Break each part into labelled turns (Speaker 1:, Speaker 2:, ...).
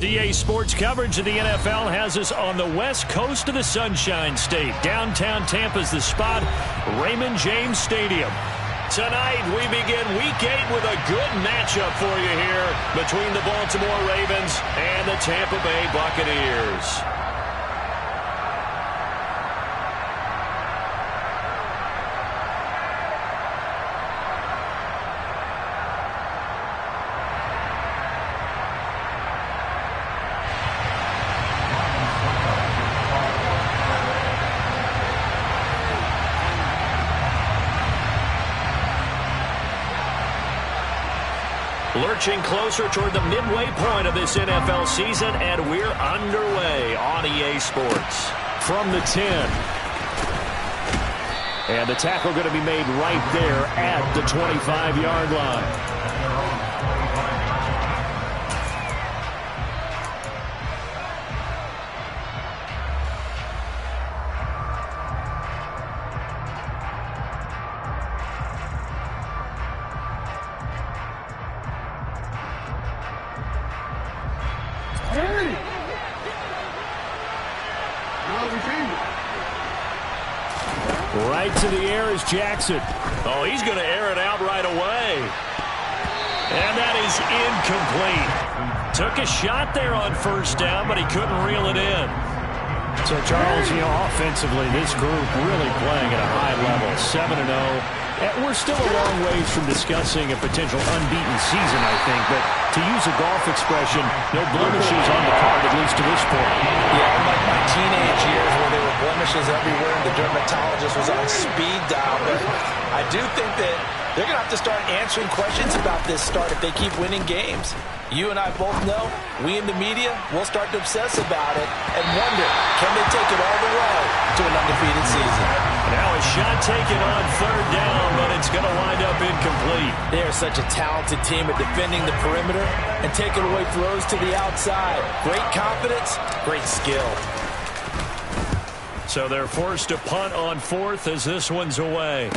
Speaker 1: EA Sports coverage of the NFL has us on the west coast of the Sunshine State. Downtown Tampa's the spot, Raymond James Stadium. Tonight, we begin Week 8 with a good matchup for you here between the Baltimore Ravens and the Tampa Bay Buccaneers. Lurching closer toward the midway point of this NFL season, and we're underway on EA Sports. From the 10. And the tackle going to be made right there at the 25-yard line. Right to the air is Jackson. Oh, he's going to air it out right away. And that is incomplete. Took a shot there on first down, but he couldn't reel it in. So, Charles, offensively, this group really playing at a high level, 7-0. We're still a long ways from discussing a potential unbeaten season, I think. But to use a golf expression, no blemishes on the card, at least to this point.
Speaker 2: Yeah, unlike my teenage years where there were blemishes everywhere and the dermatologist was on speed dial. But I do think that they're going to have to start answering questions about this start if they keep winning games. You and I both know, we in the media will start to obsess about it and wonder, can they take it all the way to an undefeated season?
Speaker 1: Now a shot taken on third down, but it's going to wind up incomplete.
Speaker 2: They are such a talented team at defending the perimeter and taking away throws to the outside. Great confidence, great skill.
Speaker 1: So they're forced to punt on fourth as this one's away.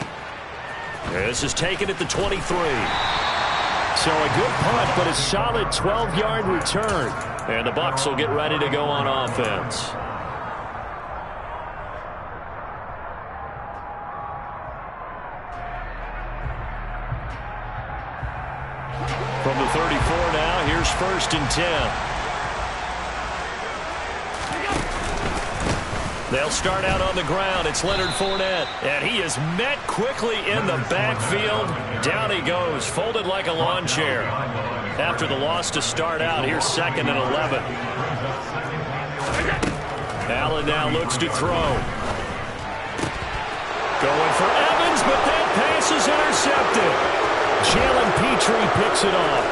Speaker 1: This is taken at the 23. So a good punt, but a solid 12-yard return. And the Bucs will get ready to go on offense. From the 34 now, here's 1st and 10. They'll start out on the ground. It's Leonard Fournette. And he is met quickly in the backfield. Down he goes, folded like a lawn chair. After the loss to start out, here's 2nd and 11. Allen now looks to throw. Going for Evans, but that pass is intercepted. Jalen Petrie picks it off.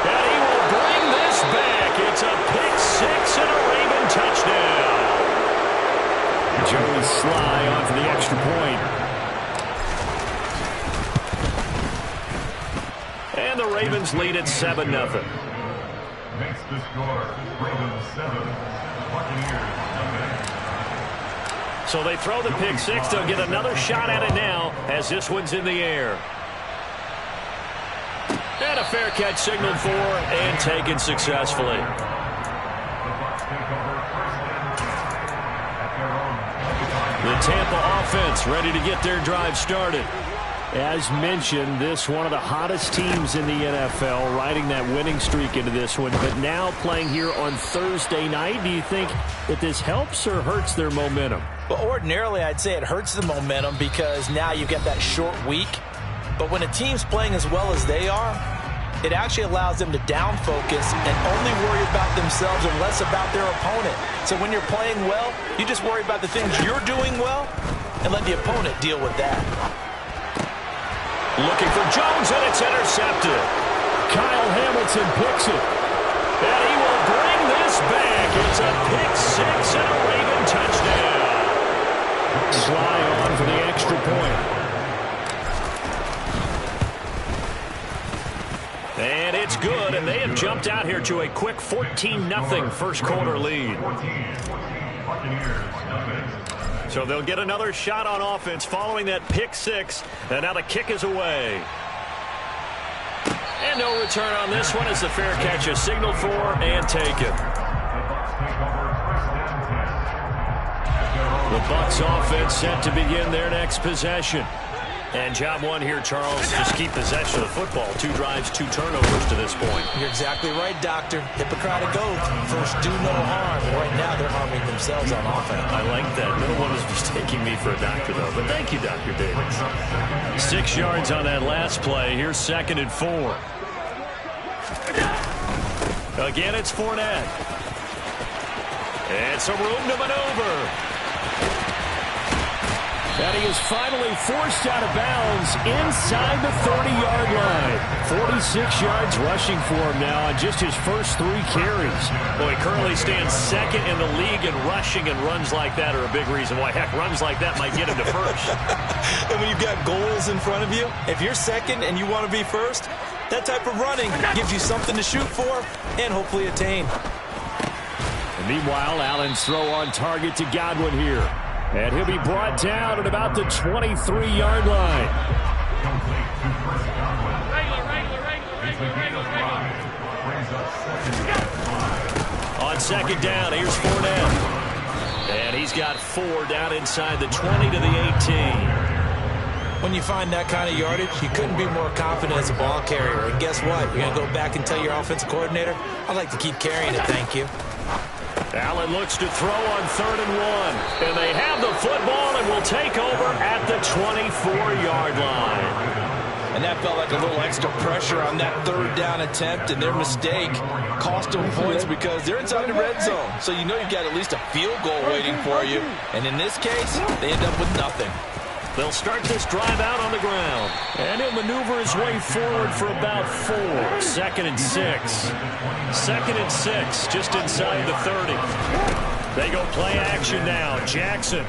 Speaker 1: And he will bring this back. It's a pick six and a Raven touchdown. Joey Sly on for the extra point. And the Ravens lead at 7-0.
Speaker 3: Makes the score, Ravens 7, Buccaneers nothing.
Speaker 1: So they throw the pick six. They'll get another shot at it now as this one's in the air. And a fair catch signaled for and taken successfully. The Tampa offense ready to get their drive started. As mentioned, this one of the hottest teams in the NFL, riding that winning streak into this one, but now playing here on Thursday night. Do you think that this helps or hurts their momentum?
Speaker 2: Well, ordinarily, I'd say it hurts the momentum because now you get that short week. But when a team's playing as well as they are, it actually allows them to down focus and only worry about themselves and less about their opponent. So when you're playing well, you just worry about the things you're doing well and let the opponent deal with that.
Speaker 1: Looking for Jones, and it's intercepted. Kyle Hamilton picks it. And he will bring this back. It's a pick six and a Raven touchdown. Sly on for the extra point. And it's good, and they have jumped out here to a quick 14-0 first quarter lead. So they'll get another shot on offense following that pick six, and now the kick is away. And no return on this one as the fair catch is signaled for and taken. The Bucs offense set to begin their next possession. And job one here, Charles, just keep possession of the football. 2 drives, 2 turnovers to this point.
Speaker 2: You're exactly right, Doctor. Hippocratic oath. First, do no harm. And right now, they're harming themselves on offense.
Speaker 1: I like that. No one is mistaking me for a doctor, though. But thank you, Dr. Davis. 6 yards on that last play. Here's 2nd and 4. Again, it's Fournette. And some room to maneuver. And he is finally forced out of bounds inside the 30-yard line. 46 yards rushing for him now on just his first 3 carries. Well, he currently stands 2nd in the league in rushing, and runs like that are a big reason why. Heck, runs like that might get him to first.
Speaker 2: And when you've got goals in front of you, if you're 2nd and you want to be first, that type of running gives you something to shoot for and hopefully attain.
Speaker 1: And meanwhile, Allen's throw on target to Godwin here. And he'll be brought down at about the 23-yard line. On 2nd down, here's Fournette. And he's got 4 down inside the 20 to the 18.
Speaker 2: When you find that kind of yardage, you couldn't be more confident as a ball carrier. And guess what? You're going to go back and tell your offensive coordinator, I'd like to keep carrying it, thank you.
Speaker 1: Allen looks to throw on 3rd and 1. And they have the football and will take over at the 24-yard line.
Speaker 2: And that felt like a little extra pressure on that 3rd down attempt, and their mistake cost them points because they're inside the red zone. So you know you've got at least a field goal waiting for you. And in this case, they end up with nothing.
Speaker 1: They'll start this drive out on the ground. And he'll maneuver his way forward for about 4. 2nd and 6. 2nd and 6, just inside the 30. They go play action now. Jackson.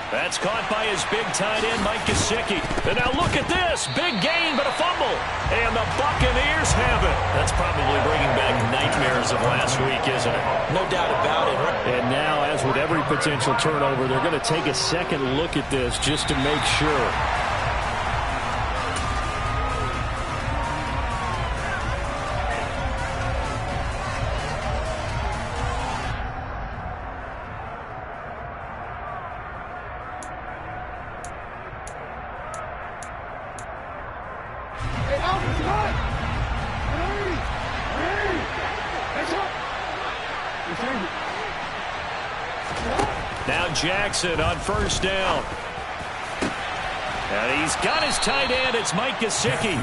Speaker 1: That's caught by his big tight end, Mike Gesicki. And now look at this. Big gain, but a fumble. And the Buccaneers have it. That's probably bringing back nightmares of last week, isn't it?
Speaker 2: No doubt about it.
Speaker 1: And now, as with every potential turnover, they're going to take a second look at this just to make sure. Now Jackson on 1st down. And he's got his tight end. It's Mike Gesicki.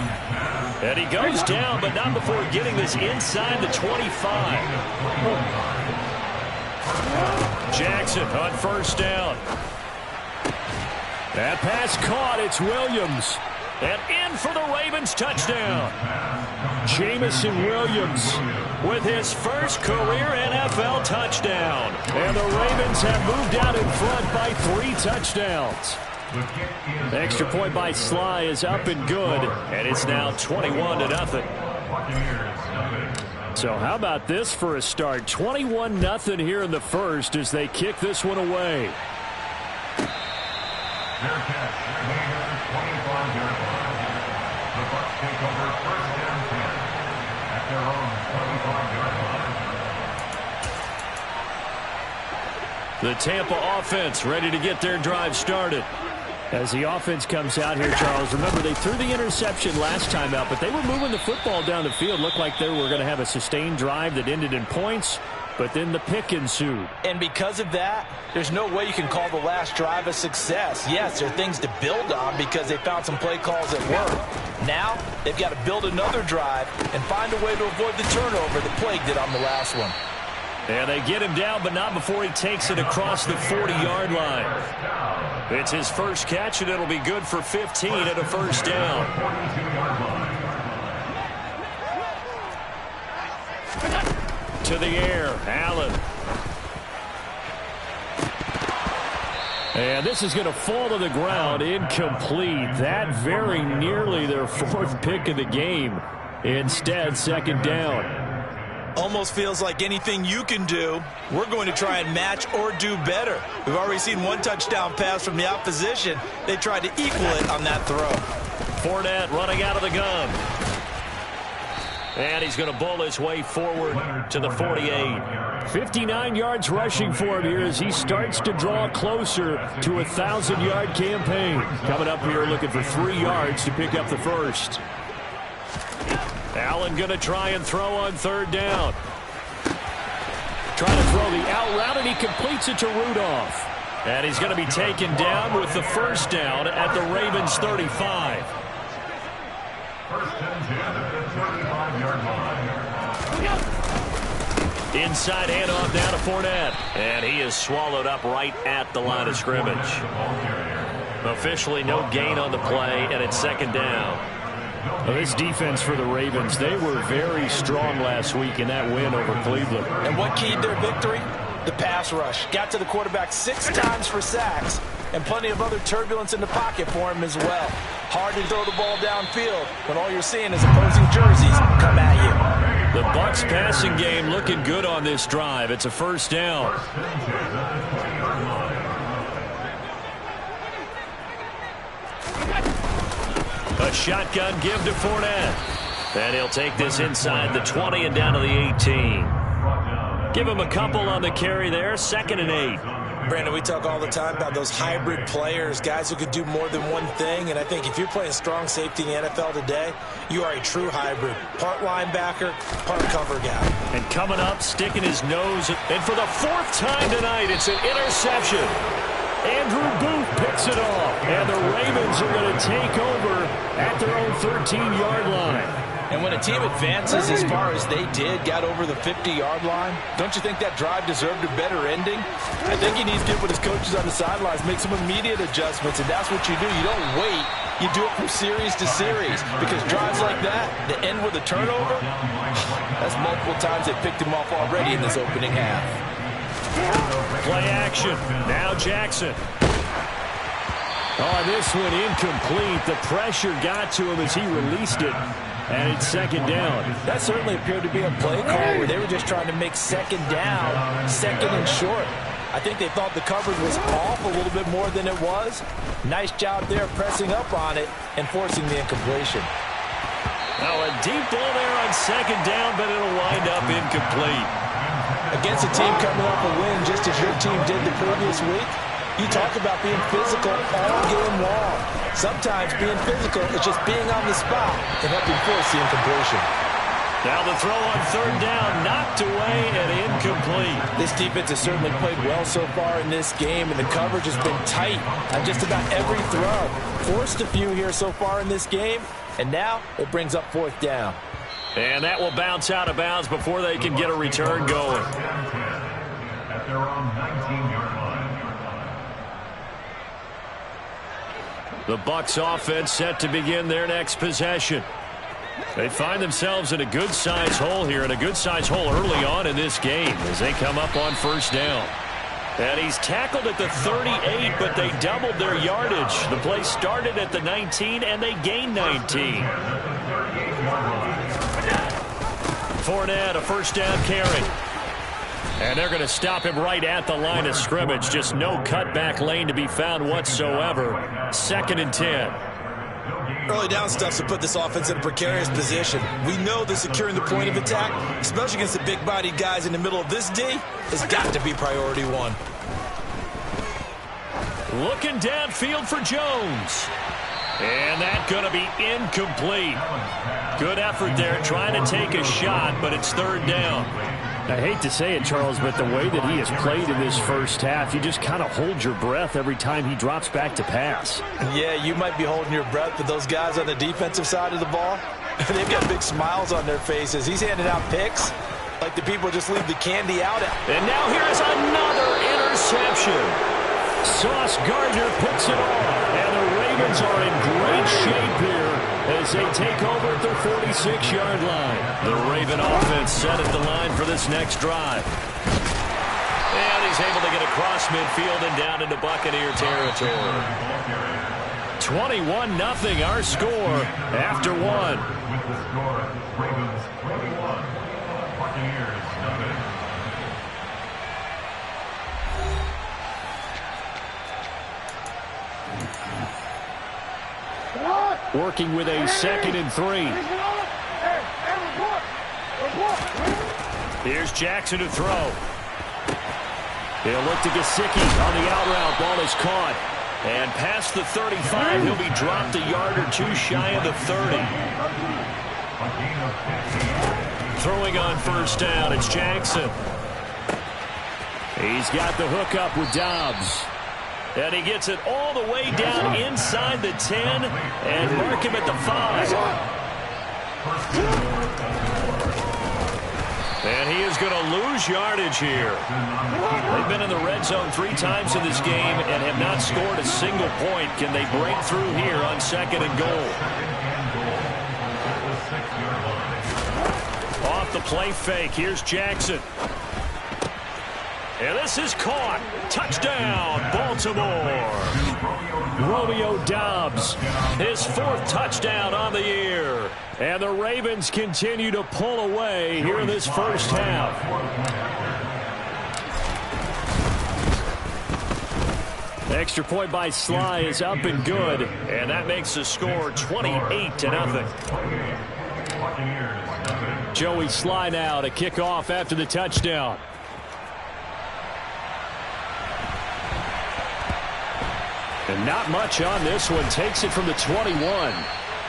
Speaker 1: And he goes down, but not before getting this inside the 25. Jackson on 1st down. That pass caught. It's Williams. And in for the Ravens touchdown. Jamison Williams with his first career NFL touchdown. And the Ravens have moved out in front by 3 touchdowns. The extra point by Sly is up and good. And it's now 21-0. So how about this for a start? 21-0 here in the first as they kick this one away. The Tampa offense ready to get their drive started. As the offense comes out here, Charles, remember they threw the interception last time out, but they were moving the football down the field. Looked like they were going to have a sustained drive that ended in points, but then the pick ensued.
Speaker 2: And because of that, there's no way you can call the last drive a success. Yes, there are things to build on because they found some play calls that work. Now, they've got to build another drive and find a way to avoid the turnover that plagued it on the last one.
Speaker 1: And they get him down, but not before he takes it across the 40-yard line. It's his first catch, and it'll be good for 15 at a 1st down. To the air, Allen. And this is going to fall to the ground, incomplete. That very nearly their 4th pick of the game. Instead, 2nd down.
Speaker 2: Almost feels like anything you can do, we're going to try and match or do better. We've already seen 1 touchdown pass from the opposition. They tried to equal it on that throw.
Speaker 1: Fournette running out of the gun. And he's going to bowl his way forward to the 48. 59 yards rushing for him here as he starts to draw closer to a 1,000-yard campaign. Coming up here looking for 3 yards to pick up the first. Allen going to try and throw on third down. Trying to throw the out route, and he completes it to Rudolph. And he's going to be taken down with the first down at the Ravens' 35.
Speaker 3: First and 10 at the 35-yard line.
Speaker 1: Inside handoff now to Fournette. And he is swallowed up right at the line of scrimmage. Officially no gain on the play, and it's second down.
Speaker 4: Well, this defense for the Ravens, they were very strong last week in that win over Cleveland.
Speaker 2: And what keyed their victory? The pass rush. Got to the quarterback 6 times for sacks, and plenty of other turbulence in the pocket for him as well. Hard to throw the ball downfield when all you're seeing is opposing jerseys come at you.
Speaker 1: The Bucs passing game looking good on this drive. It's a first down. A shotgun give to Fournette. And he'll take this inside the 20 and down to the 18. Give him a couple on the carry there. 2nd and 8.
Speaker 2: Brandon, we talk all the time about those hybrid players, guys who could do more than one thing. And I think if you're playing strong safety in the NFL today, you are a true hybrid. Part linebacker, part cover guy.
Speaker 1: And coming up, sticking his nose. And for the 4th time tonight, it's an interception. Andrew Booth picks it off. And the Ravens are going to take over at their own 13-yard line.
Speaker 2: And when a team advances as far as they did, got over the 50-yard line, don't you think that drive deserved a better ending? I think he needs to get with his coaches on the sidelines, make some immediate adjustments, and that's what you do. You don't wait. You do it from series to series, because drives like that, that end with a turnover, that's multiple times they picked him off already in this opening half.
Speaker 1: Play action. Now Jackson. Oh, this one incomplete. The pressure got to him as he released it. And it's second down.
Speaker 2: That certainly appeared to be a play call where they were just trying to make second down, second and short. I think they thought the coverage was off a little bit more than it was. Nice job there pressing up on it and forcing the incompletion.
Speaker 1: Now a deep ball there on second down, but it'll wind up incomplete.
Speaker 2: Against a team coming off a win just as your team did the previous week, you talk about being physical all game long. Sometimes being physical is just being on the spot and helping force the incompletion.
Speaker 1: Now the throw on third down, knocked away and incomplete.
Speaker 2: This defense has certainly played well so far in this game, and the coverage has been tight on just about every throw. Forced a few here so far in this game, and now it brings up 4th down.
Speaker 1: And that will bounce out of bounds before they can get a return going.
Speaker 3: At their own 19-yard line.
Speaker 1: The Bucs offense set to begin their next possession. They find themselves in a good-sized hole here, and a good-sized hole early on in this game as they come up on first down. And he's tackled at the 38, but they doubled their yardage. The play started at the 19, and they gained 19. Fournette, a first down carry. And they're going to stop him right at the line of scrimmage. Just no cutback lane to be found whatsoever. 2nd and 10.
Speaker 2: Early down stuff to put this offense in a precarious position. We know that securing the point of attack, especially against the big-bodied guys in the middle of this D, has got to be priority 1.
Speaker 1: Looking downfield for Jones. And that's going to be incomplete. Good effort there trying to take a shot, but it's third down.
Speaker 4: I hate to say it, Charles, but the way that he has played in this first half, you just kind of hold your breath every time he drops back to pass.
Speaker 2: Yeah, you might be holding your breath, but those guys on the defensive side of the ball, they've got big smiles on their faces. He's handing out picks like the people just leave the candy out.
Speaker 1: And now here's another interception. Sauce Gardner picks it off, and the Ravens are in great shape here as they take over at their 46-yard line. The Raven offense set at the line for this next drive. And he's able to get across midfield and down into Buccaneer territory. 21-0 our score after one.
Speaker 3: With the score, Ravens 21, Buccaneers nothing.
Speaker 4: Working with a 2nd and 3. Here's Jackson to throw. He'll look to Gesicki on the out route. Ball is caught. And past the 35, he'll be dropped a yard or two shy of the 30. Throwing on first down, it's Jackson. He's got the hook up with Dobbs. And he gets it all the way down inside the 10 and mark him at the 5. And he is going to lose yardage here. They've been in the red zone 3 times in this game and have not scored a single point. Can they break through here on 2nd and goal? Off the play fake, here's Jackson. And this is caught. Touchdown, Baltimore. Romeo Dobbs, his 4th touchdown on the year. And the Ravens continue to pull away here in this first half. Extra point by Sly is up and good. And that makes the score 28-0. Joey Sly now to kick off after the touchdown. And not much on this one. Takes it from the 21.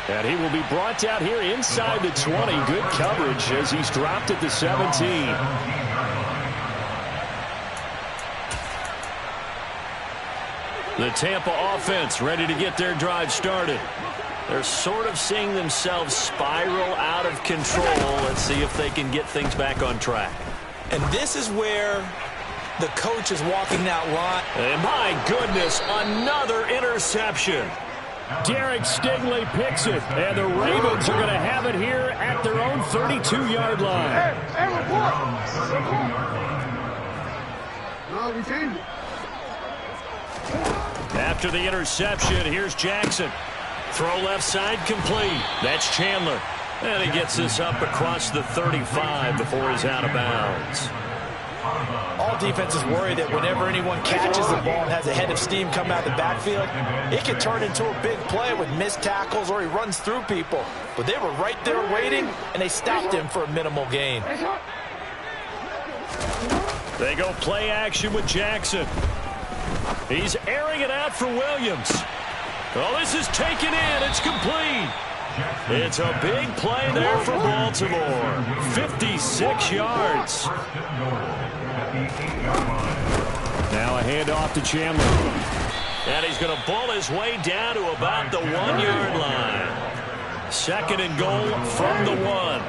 Speaker 4: And he will be brought down here inside the 20. Good coverage as he's dropped at the 17. The Tampa offense ready to get their drive started. They're sort of seeing themselves spiral out of control. Let's see if they can get things back on track.
Speaker 2: And this is where the coach is walking that line.
Speaker 1: And my goodness, another interception.
Speaker 4: Derek Stingley picks it, and the Ravens are going to have it here at their own 32-yard line. After the interception, here's Jackson. Throw left side complete. That's Chandler. And he gets this up across the 35 before he's out of bounds.
Speaker 2: All defenses worry that whenever anyone catches the ball and has a head of steam come out of the backfield, it can turn into a big play with missed tackles or he runs through people. But they were right there waiting, and they stopped him for a minimal gain.
Speaker 1: They go play action with Jackson. He's airing it out for Williams. Oh, this is taken in. It's complete. It's a big play there for Baltimore. 56 yards. Now a handoff to Chandler. And he's going to bull his way down to about the 1-yard line. 2nd and goal from the 1.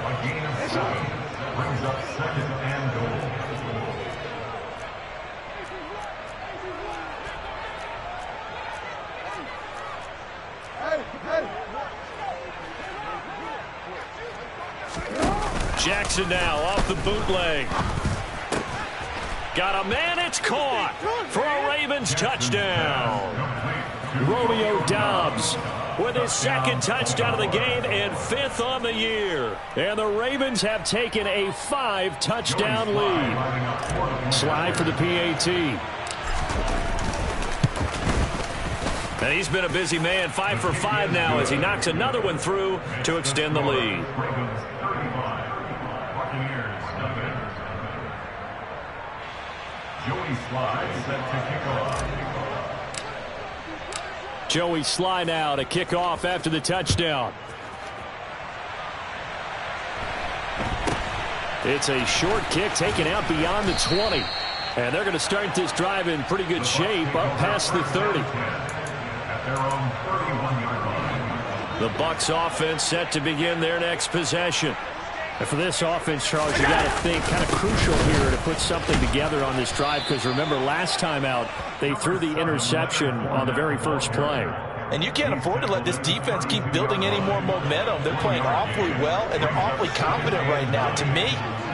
Speaker 1: Jackson now off the bootleg. Got a man, it's caught for a Ravens touchdown. Romeo Dobbs with his 2nd touchdown of the game and 5th on the year. And the Ravens have taken a 5-touchdown lead. Slide for the PAT. And he's been a busy man, 5 for 5 now as he knocks another one through to extend the lead. Joey Sly now to kick off after the touchdown. It's a short kick taken out beyond the 20. And they're going to start this drive in pretty good shape up past the 30. The Bucs offense set to begin their next possession. And for this offense, Charles, you got to think kind of crucial here to put something together on this drive because remember last time out they threw the interception on the very first play.
Speaker 2: And you can't afford to let this defense keep building any more momentum. They're playing awfully well, and they're awfully confident right now. To me,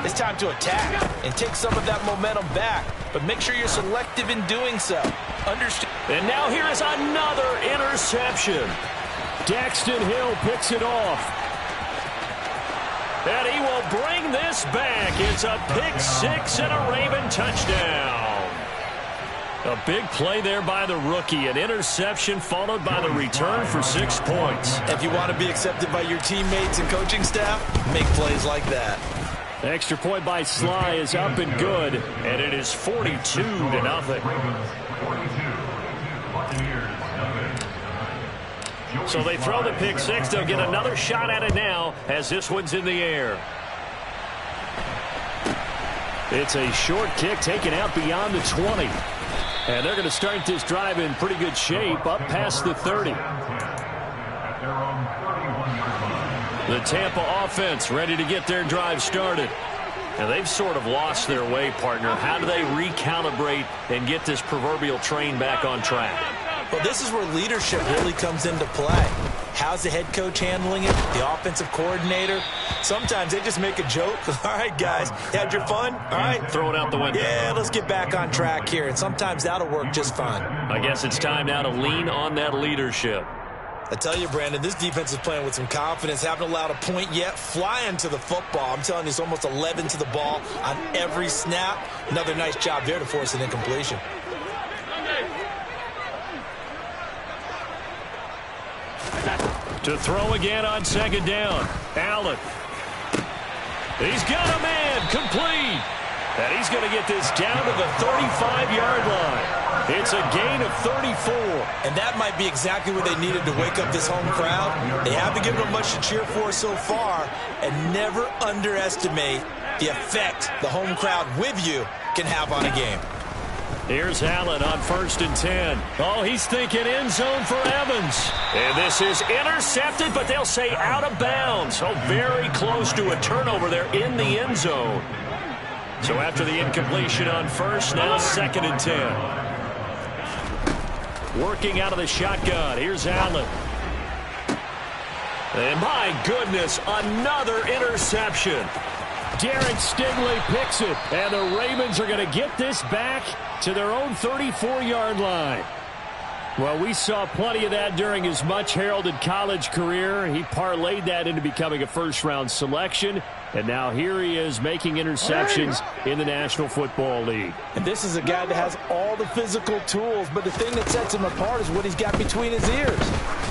Speaker 2: it's time to attack and take some of that momentum back. But make sure you're selective in doing so. Understand?
Speaker 1: And now here is another interception.
Speaker 4: Daxton Hill picks it off.
Speaker 1: And he will bring this back. It's a pick 6 and a Raven touchdown.
Speaker 4: A big play there by the rookie. An interception followed by the return for 6 points.
Speaker 2: If you want to be accepted by your teammates and coaching staff, make plays like that.
Speaker 4: Extra point by Sly is up and good, and it is 42-0. So they throw the pick six. They'll get another shot at it now as this one's in the air. It's a short kick taken out beyond the 20. And they're going to start this drive in pretty good shape up past the 30. The Tampa offense ready to get their drive started. And they've sort of lost their way, partner. How do they recalibrate and get this proverbial train back on track?
Speaker 2: Well, this is where leadership really comes into play. How's the head coach handling it? The offensive coordinator? Sometimes they just make a joke. All right, guys, you had your fun? All right.
Speaker 4: Throw it out the window.
Speaker 2: Yeah, let's get back on track here. And sometimes that'll work just fine.
Speaker 4: I guess it's time now to lean on that leadership.
Speaker 2: I tell you, Brandon, this defense is playing with some confidence. Haven't allowed a point yet. Flying to the football. I'm telling you, it's almost 11 to the ball on every snap. Another nice job there to force an incompletion.
Speaker 4: To throw again on second down. Allen. He's got a man complete. And he's going to get this down to the 35-yard line. It's a gain of 34.
Speaker 2: And that might be exactly what they needed to wake up this home crowd. They haven't given them much to cheer for so far. And never underestimate the effect the home crowd with you can have on a game.
Speaker 4: Here's Allen on 1st and 10. Oh, he's thinking end zone for Evans. And this is intercepted, but they'll say out of bounds. Oh, very close to a turnover there in the end zone. So after the incompletion on first, now 2nd and 10. Working out of the shotgun. Here's Allen. And my goodness, another interception. Derek Stingley picks it, and the Ravens are going to get this back to their own 34-yard line. Well, we saw plenty of that during his much-heralded college career. He parlayed that into becoming a first-round selection, and now here he is making interceptions in the National Football League.
Speaker 2: And this is a guy that has all the physical tools, but the thing that sets him apart is what he's got between his ears.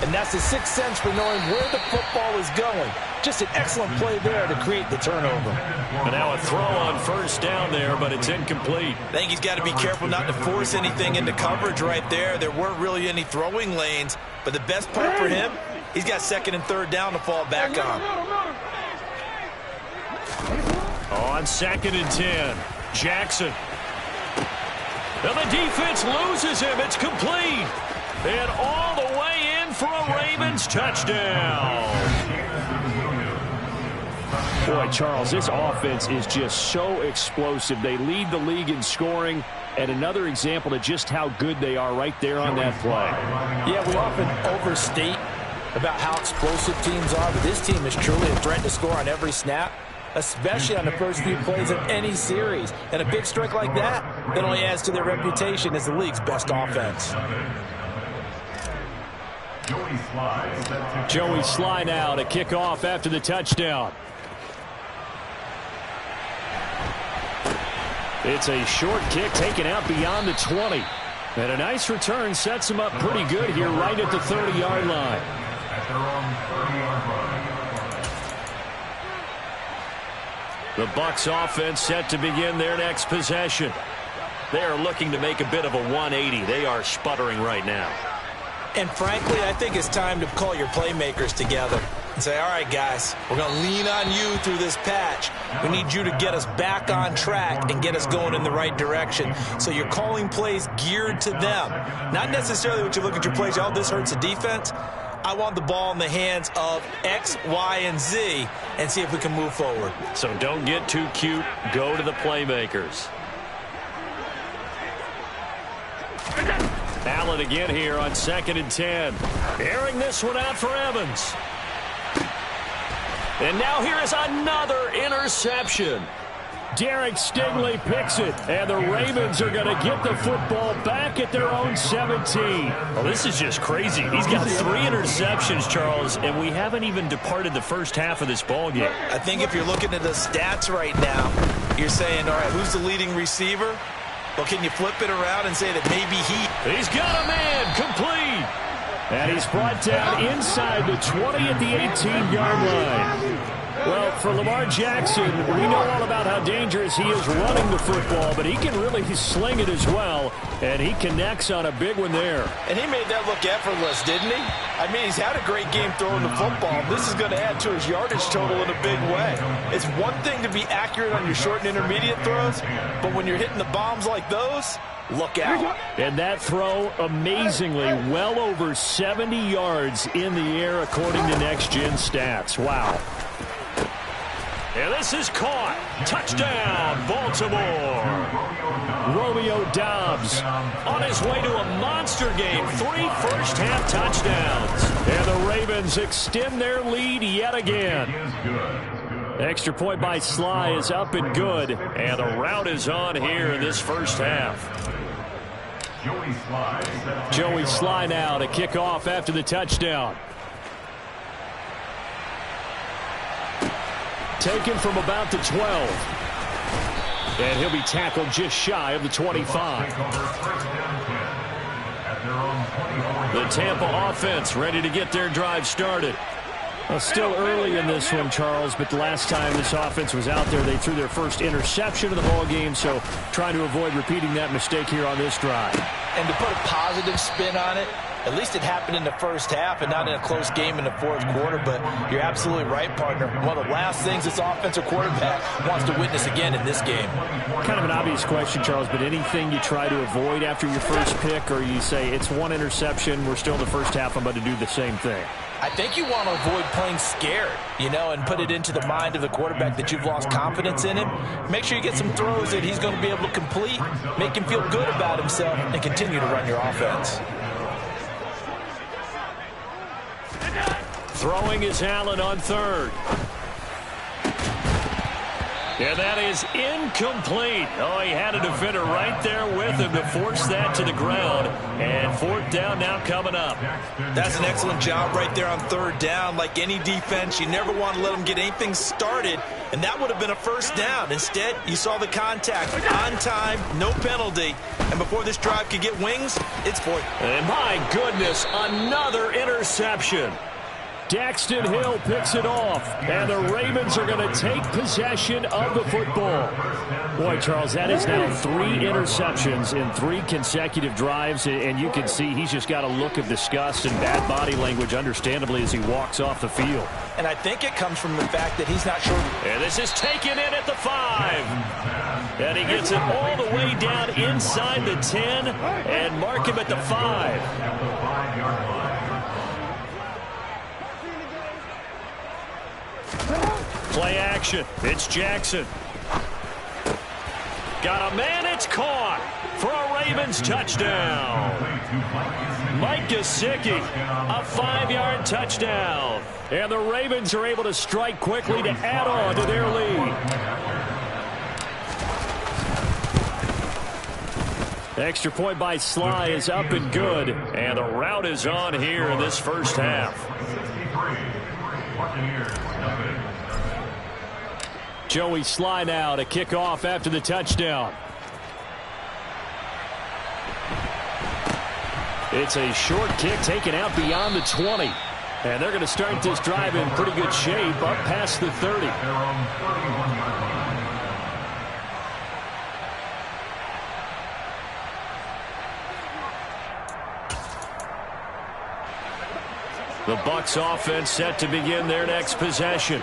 Speaker 2: And that's the sixth sense for knowing where the football is going. Just an excellent play there to create the turnover.
Speaker 4: And now a throw on first down there, but it's incomplete.
Speaker 2: I think he's got to be careful not to force anything into coverage right there. There weren't really any throwing lanes, but the best part for him, he's got 2nd and 3rd down to fall back on.
Speaker 4: On 2nd and 10, Jackson. Now the defense loses him. It's complete. And all the way in for a Ravens touchdown. Boy, Charles, this offense is just so explosive. They lead the league in scoring, and another example of just how good they are right there on that play.
Speaker 2: Yeah, we often overstate about how explosive teams are, but this team is truly a threat to score on every snap, especially on the first few plays of any series. And a big strike like that only adds to their reputation as the league's best offense.
Speaker 4: Joey Sly now to kick off after the touchdown. It's a short kick taken out beyond the 20. And a nice return sets him up pretty good here right at the 30-yard line. The Bucs offense set to begin their next possession. They are looking to make a bit of a 180. They are sputtering right now.
Speaker 2: And frankly, I think it's time to call your playmakers together and say, all right, guys, we're going to lean on you through this patch. We need you to get us back on track and get us going in the right direction. So you're calling plays geared to them. Not necessarily what you look at your plays, oh, this hurts the defense. I want the ball in the hands of X, Y, and Z and see if we can move forward.
Speaker 4: So don't get too cute. Go to the playmakers. Allen again here on 2nd and 10. Airing this one out for Evans. And now here is another interception. Derek Stingley picks it, and the Ravens are going to get the football back at their own 17. Well, this is just crazy. He's got 3 interceptions, Charles, and we haven't even departed the first half of this ballgame.
Speaker 2: I think if you're looking at the stats right now, you're saying, all right, who's the leading receiver? Well, can you flip it around and say that maybe
Speaker 1: He's got a man complete. And he's brought down inside the 20 at the 18-yard line. Well, for Lamar Jackson, we know all about how dangerous he is running the football, but he can really sling it as well, and he connects on a big one there.
Speaker 2: And he made that look effortless, didn't he? I mean, he's had a great game throwing the football. This is going to add to his yardage total in a big way. It's one thing to be accurate on your short and intermediate throws, but when you're hitting the bombs like those, look out.
Speaker 1: And that throw, amazingly, well over 70 yards in the air, according to Next Gen Stats. Wow. And this is caught. Touchdown, Baltimore. Romeo Doubs on his way to a monster game. 3 first-half touchdowns. And the Ravens extend their lead yet again. Extra point by Sly is up and good. And the route is on here in this first half. Joey Sly now to kick off after the touchdown. Taken from about the 12. And he'll be tackled just shy of the 25. The Tampa offense ready to get their drive started. Well, still early in this one, Charles, but the last time this offense was out there, they threw their first interception of the ball game, so trying to avoid repeating that mistake here on this drive.
Speaker 2: And to put a positive spin on it, at least it happened in the first half and not in a close game in the fourth quarter, but you're absolutely right, partner. One of the last things this offensive quarterback wants to witness again in this game.
Speaker 1: Kind of an obvious question, Charles, but anything you try to avoid after your first pick, or you say it's one interception, we're still in the first half, I'm about to do the same thing?
Speaker 2: I think you want to avoid playing scared, and put it into the mind of the quarterback that you've lost confidence in him. Make sure you get some throws that he's going to be able to complete, make him feel good about himself, and continue to run your offense.
Speaker 1: Throwing is Allen on third. And that is incomplete. Oh, he had a defender right there with him to force that to the ground. And fourth down now coming up.
Speaker 2: That's an excellent job right there on third down. Like any defense, you never want to let them get anything started. And that would have been a first down. Instead, you saw the contact on time, no penalty. And before this drive could get wings, it's fourth.
Speaker 1: And my goodness, another interception. Daxton Hill picks it off, and the Ravens are going to take possession of the football. Boy, Charles, that is now 3 interceptions in 3 consecutive drives, and you can see he's just got a look of disgust and bad body language, understandably, as he walks off the field.
Speaker 2: And I think it comes from the fact that he's not sure.
Speaker 1: And this is taken in at the 5. And he gets it all the way down inside the 10 and mark him at the 5. Play action. It's Jackson. Got a man. It's caught for a Ravens touchdown. Mike Gesicki, a 5-yard touchdown. And the Ravens are able to strike quickly to add on to their lead. Extra point by Sly is up and good. And the route is on here in this first half. Joey Sly now to kick off after the touchdown. It's a short kick taken out beyond the 20. And they're going to start this drive in pretty good shape up past the 30. The Bucs offense set to begin their next possession.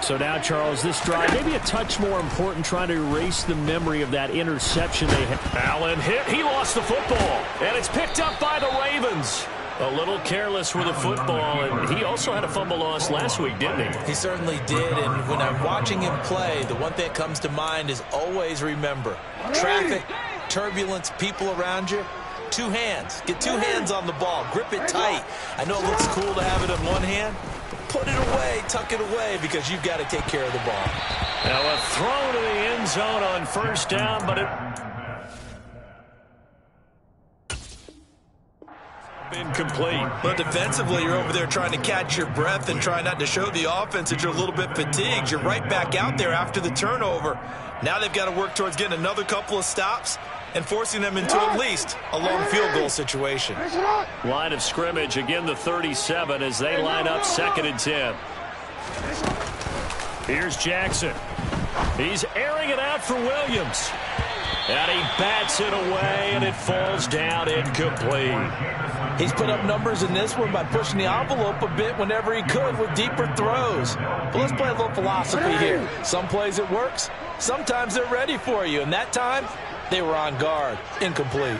Speaker 1: So now, Charles, this drive maybe a touch more important, trying to erase the memory of that interception they had. Allen hit. He lost the football. And it's picked up by the Ravens. A little careless with the football. And he also had a fumble loss last week, didn't he?
Speaker 2: He certainly did. And when I'm watching him play, the one thing that comes to mind is always remember, traffic, turbulence, people around you. 2 hands. Get 2 hands on the ball. Grip it tight. I know it looks cool to have it in one hand. Put it away, tuck it away, because you've got to take care of the ball.
Speaker 1: Now a throw to the end zone on first down, but it incomplete.
Speaker 2: But defensively, you're over there trying to catch your breath and try not to show the offense that you're a little bit fatigued. You're right back out there after the turnover. Now they've got to work towards getting another couple of stops and forcing them into at least a long field goal situation.
Speaker 4: Line of scrimmage, again the 37 as they line up 2nd and 10. Here's Jackson. He's airing it out for Williams. And he bats it away, and it falls down incomplete.
Speaker 2: He's put up numbers in this one by pushing the envelope a bit whenever he could with deeper throws. But let's play a little philosophy here. Some plays it works. Sometimes they're ready for you. And that time, they were on guard. Incomplete.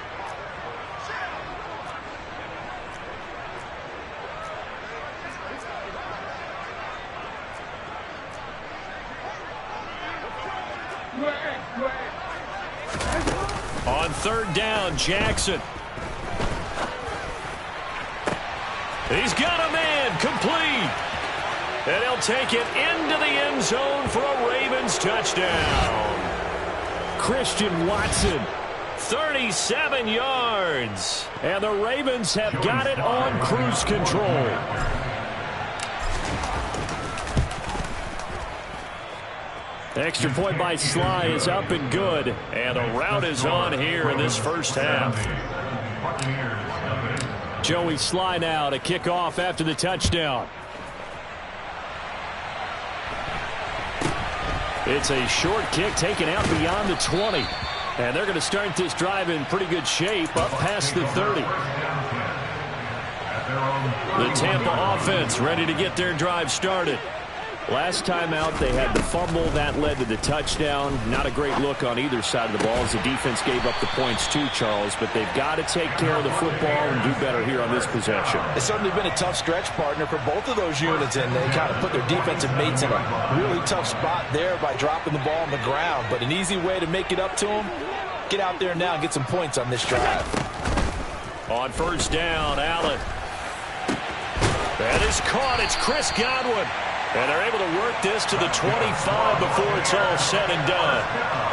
Speaker 4: On 3rd down, Jackson. He's got a man, complete. And he'll take it into the end zone for a Ravens touchdown. Christian Watson, 37 yards. And the Ravens have got it on cruise control. Extra point by Sly is up and good. And the route is on here in this first half. Joey Sly now to kick off after the touchdown. It's a short kick taken out beyond the 20. And they're going to start this drive in pretty good shape up past the 30. The Tampa offense ready to get their drive started. Last time out, they had the fumble. That led to the touchdown. Not a great look on either side of the ball as the defense gave up the points too, Charles. But they've got to take care of the football and do better here on this possession.
Speaker 2: It's certainly been a tough stretch, partner, for both of those units. And they kind of put their defensive mates in a really tough spot there by dropping the ball on the ground. But an easy way to make it up to them, get out there now and get some points on this drive.
Speaker 4: On 1st down, Allen. That is caught. It's Chris Godwin. And they're able to work this to the 25 before it's all said and done.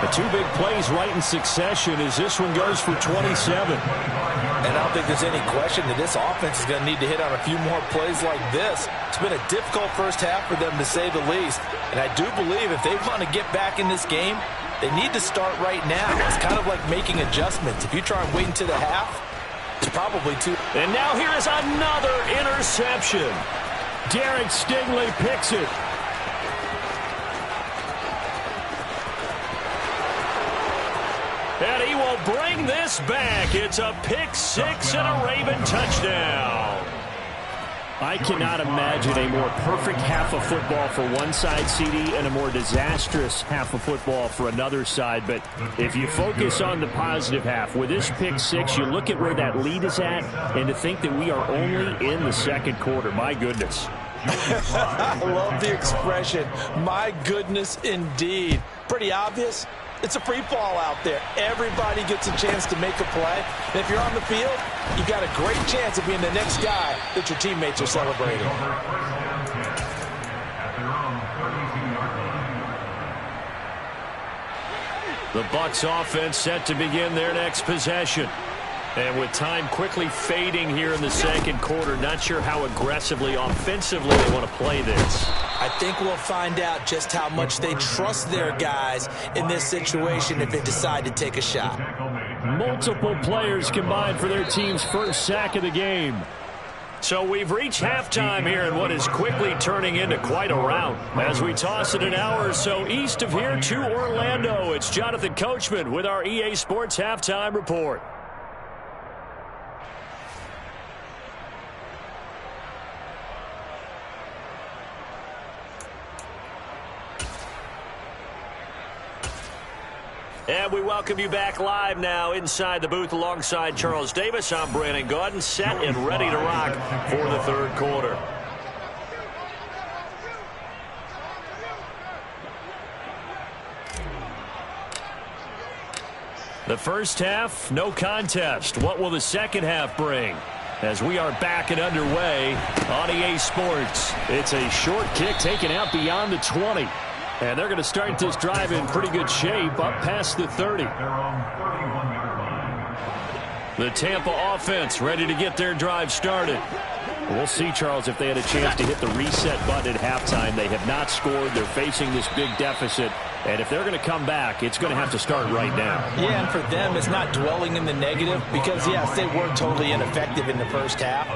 Speaker 4: The 2 big plays right in succession as this one goes for 27.
Speaker 2: And I don't think there's any question that this offense is going to need to hit on a few more plays like this. It's been a difficult first half for them, to say the least. And I do believe if they want to get back in this game, they need to start right now. It's kind of like making adjustments. If you try and wait until the half, it's probably too.
Speaker 4: And now here is another interception. Derek Stingley picks it. And he will bring this back. It's a pick 6 and a Raven touchdown. I cannot imagine a more perfect half of football for one side, CD, and a more disastrous half of football for another side. But if you focus on the positive half, with this pick 6, you look at where that lead is at, and to think that we are only in the second quarter. My goodness.
Speaker 2: I love the expression. My goodness, indeed. Pretty obvious. It's a free fall out there. Everybody gets a chance to make a play. And if you're on the field, you've got a great chance of being the next guy that your teammates are celebrating.
Speaker 4: The Bucs offense set to begin their next possession. And with time quickly fading here in the second quarter, not sure how aggressively, offensively they want to play this.
Speaker 2: I think we'll find out just how much they trust their guys in this situation if they decide to take a shot.
Speaker 4: Multiple players combined for their team's first sack of the game. So we've reached halftime here in what is quickly turning into quite a rout. As we toss it an hour or so east of here to Orlando, it's Jonathan Coachman with our EA Sports Halftime Report. And we welcome you back live now inside the booth alongside Charles Davis. I'm Brandon Gaudin, set and ready to rock for the third quarter. The first half, no contest. What will the second half bring? As we are back and underway on EA Sports. It's a short kick taken out beyond the 20. And they're going to start this drive in pretty good shape up past the 30. The Tampa offense ready to get their drive started. We'll see, Charles, if they had a chance to hit the reset button at halftime. They have not scored. They're facing this big deficit. And if they're going to come back, it's going to have to start right now.
Speaker 2: Yeah, and for them, it's not dwelling in the negative because, yes, they were totally ineffective in the first half.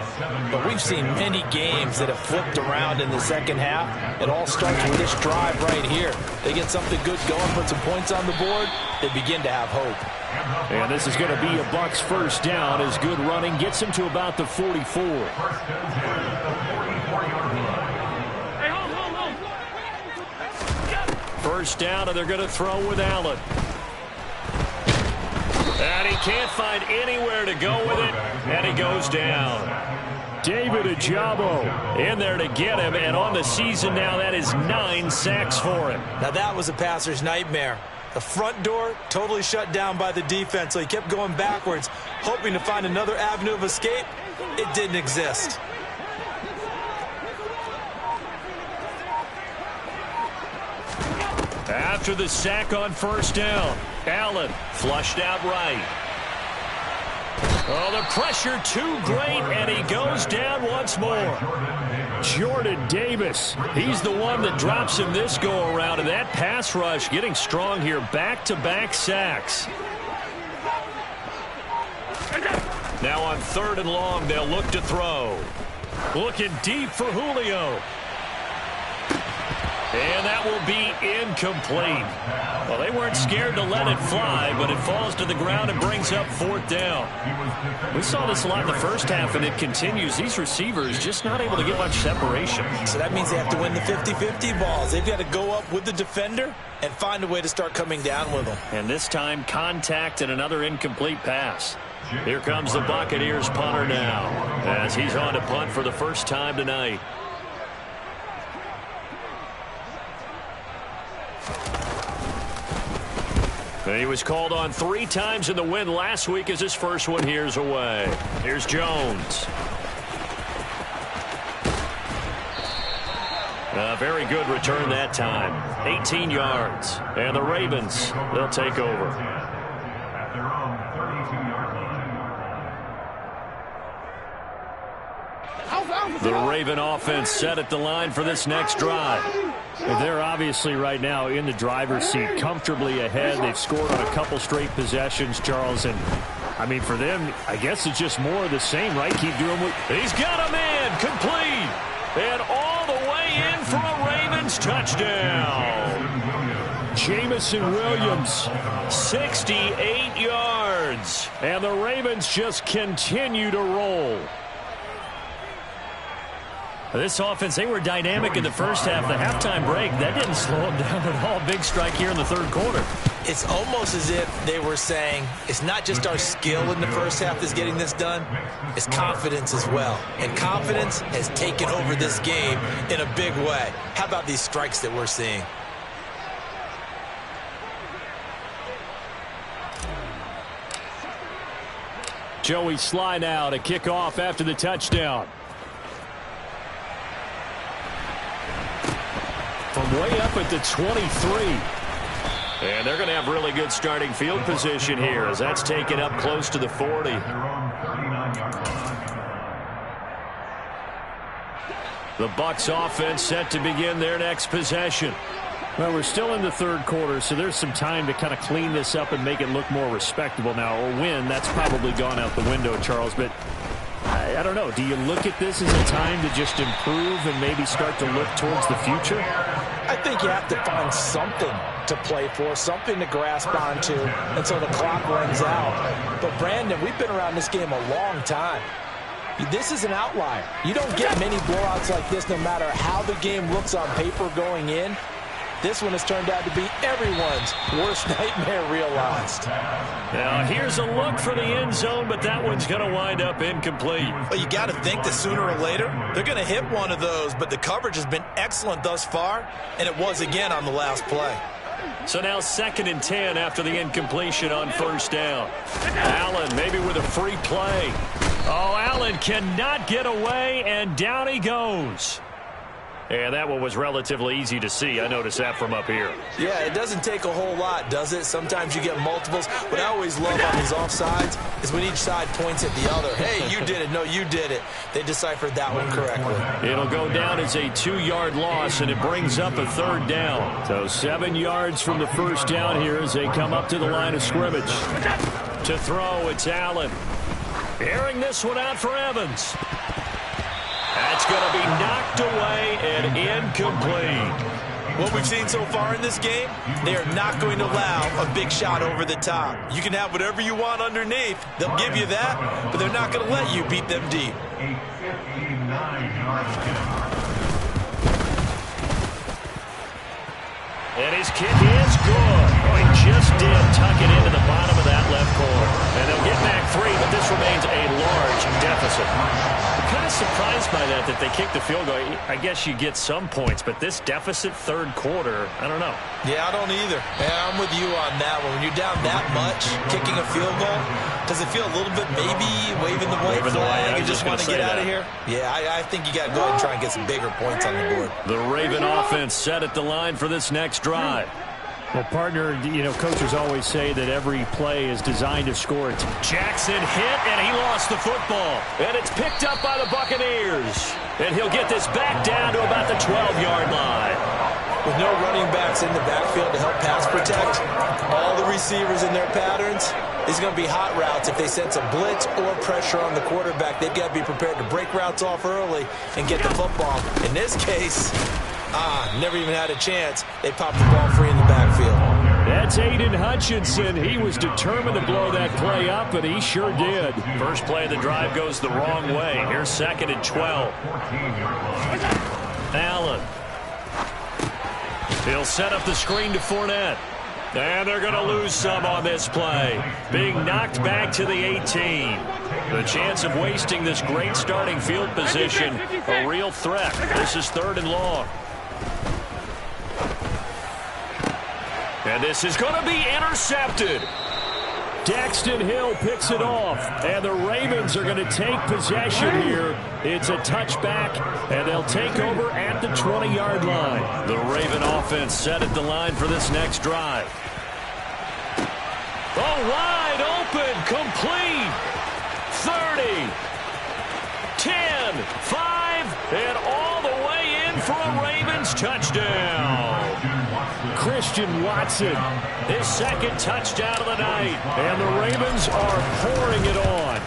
Speaker 2: But we've seen many games that have flipped around in the second half. It all starts with this drive right here. They get something good going, put some points on the board, they begin to have hope.
Speaker 4: And this is going to be a Bucs first down as good running gets him to about the 44. First down, and they're going to throw with Allen. And he can't find anywhere to go with it, and he goes down. David Ojabo in there to get him, and on the season now, that is 9 sacks for him.
Speaker 2: Now that was a passer's nightmare. The front door totally shut down by the defense, so he kept going backwards, hoping to find another avenue of escape. It didn't exist.
Speaker 4: After the sack on first down, Allen flushed out right. Oh, the pressure too great, and he goes down once more. Jordan Davis, he's the one that drops him this go-around, and that pass rush getting strong here. Back-to-back sacks. Now on 3rd and long, they'll look to throw. Looking deep for Julio. And that will be incomplete. Well, they weren't scared to let it fly, but it falls to the ground and brings up 4th down. We saw this a lot in the first half, and it continues. These receivers just not able to get much separation.
Speaker 2: So that means they have to win the 50-50 balls. They've got to go up with the defender and find a way to start coming down with them.
Speaker 4: And this time, contact and another incomplete pass. Here comes the Buccaneers punter now, as he's on to punt for the first time tonight. He was called on 3 times in the win last week as his first one here's away. Here's Jones. A very good return that time. 18 yards. And the Ravens, they'll take over.
Speaker 3: At their own 32-yard line.
Speaker 4: The Raven offense set at the line for this next drive. They're obviously right now in the driver's seat, comfortably ahead. They've scored on a couple straight possessions, Charles. And, I mean, for them, I guess it's just more of the same, right? Keep doing what... He's got a man, complete. And all the way in for a Ravens touchdown. Jamison Williams, 68 yards. And the Ravens just continue to roll. This offense, they were dynamic in the first half. The halftime break, that didn't slow them down at all. Big strike here in the 3rd quarter.
Speaker 2: It's almost as if they were saying, it's not just our skill in the first half that's getting this done, it's confidence as well. And confidence has taken over this game in a big way. How about these strikes that we're seeing?
Speaker 4: Joey Sly now to kick off after the touchdown. From way up at the 23. And they're going to have really good starting field position here as that's taken up close to the 40. The Bucs offense set to begin their next possession. Well, we're still in the 3rd quarter, so there's some time to kind of clean this up and make it look more respectable now. Or win, that's probably gone out the window, Charles. But I don't know. Do you look at this as a time to just improve and maybe start to look towards the future?
Speaker 2: I think you have to find something to play for, something to grasp onto until the clock runs out. But, Brandon, we've been around this game a long time. This is an outlier. You don't get many blowouts like this no matter how the game looks on paper going in. This one has turned out to be everyone's worst nightmare realized.
Speaker 4: Now, here's a look for the end zone, but that one's going to wind up incomplete.
Speaker 2: Well, you got to think that sooner or later, they're going to hit one of those, but the coverage has been excellent thus far, and it was again on the last play.
Speaker 4: So now 2nd and 10 after the incompletion on first down. Allen maybe with a free play. Oh, Allen cannot get away, and down he goes.
Speaker 1: And that one was relatively easy to see. I noticed that from up here.
Speaker 2: Yeah, it doesn't take a whole lot, does it? Sometimes you get multiples. What I always love on these offsides is when each side points at the other. Hey, you did it. No, you did it. They deciphered that one correctly.
Speaker 1: It'll go down as a 2-yard loss, and it brings up a 3rd down. So 7 yards from the first down here as they come up to the line of scrimmage. To throw, it's Allen. Airing this one out for Evans. That's going to be knocked away and incomplete.
Speaker 2: What we've seen so far in this game, they are not going to allow a big shot over the top. You can have whatever you want underneath. They'll give you that, but they're not going to let you beat them deep.
Speaker 1: And his kick is good. Oh, he just did tuck it into the bottom of that left corner. And they'll get back 3, but this remains a large deficit. I'm kind of surprised by that they kicked the field goal. I guess you get some points, but this deficit 3rd quarter, I don't know.
Speaker 2: Yeah, I don't either. Yeah, I'm with you on that one. When you're down that much, kicking a field goal, does it feel a little bit maybe waving the white flag and just want to get out of here? Yeah, I think you got to go ahead and try and get some bigger points on the board.
Speaker 1: The Raven offense set at the line for this next drive.
Speaker 4: Well, partner, coaches always say that every play is designed to score it.
Speaker 1: Jackson hit, and he lost the football. And it's picked up by the Buccaneers. And he'll get this back down to about the 12-yard line.
Speaker 2: With no running backs in the backfield to help pass protect, all the receivers in their patterns, these are going to be hot routes. If they sense a blitz or pressure on the quarterback, they've got to be prepared to break routes off early and get the football. In this case, never even had a chance. They popped the ball free in the backfield.
Speaker 4: That's Aiden Hutchinson. He was determined to blow that play up, and he sure did.
Speaker 1: First play of the drive goes the wrong way. Here's 2nd and 12. Allen. He'll set up the screen to Fournette. And they're going to lose some on this play. Being knocked back to the 18. The chance of wasting this great starting field position, a real threat. This is 3rd and long. And this is going to be intercepted.
Speaker 4: Daxton Hill picks it off, and the Ravens are going to take possession here. It's a touchback, and they'll take over at the 20-yard line.
Speaker 1: The Raven offense set at the line for this next drive. Oh, wide open, complete. 30, 10, 5, and all the way in for a Ravens touchdown.
Speaker 4: Christian Watson,
Speaker 1: his 2nd touchdown of the night.
Speaker 4: And the Ravens are pouring it on.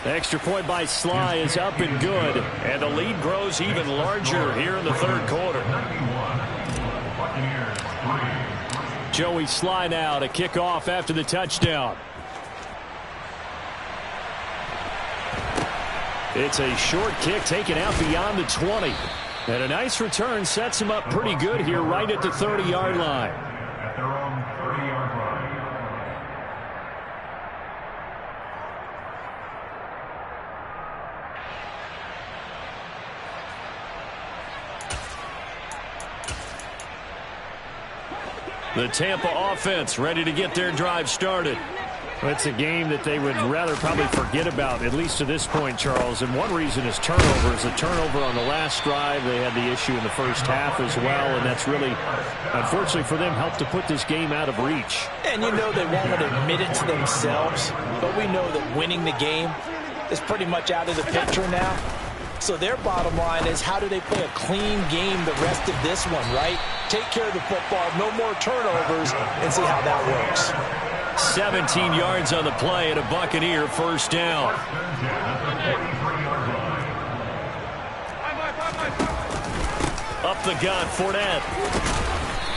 Speaker 4: Extra point by Sly is up and good.
Speaker 1: And the lead grows even larger here in the 3rd quarter.
Speaker 4: Joey Sly now to kick off after the touchdown. It's a short kick taken out beyond the 20. And a nice return sets him up pretty good here right at the 30-yard line.
Speaker 3: At their own 30-yard
Speaker 1: line. The Tampa offense ready to get their drive started.
Speaker 4: It's a game that they would rather probably forget about, at least to this point, Charles. And one reason is turnovers. The turnover on the last drive, they had the issue in the first half as well, and that's really, unfortunately for them, helped to put this game out of reach.
Speaker 2: And you know they won't admit it to themselves, but we know that winning the game is pretty much out of the picture now. So their bottom line is, how do they play a clean game the rest of this one, right? Take care of the football, no more turnovers, and see how that works.
Speaker 1: 17 yards on the play and a Buccaneer first down. Up the gut, Fournette.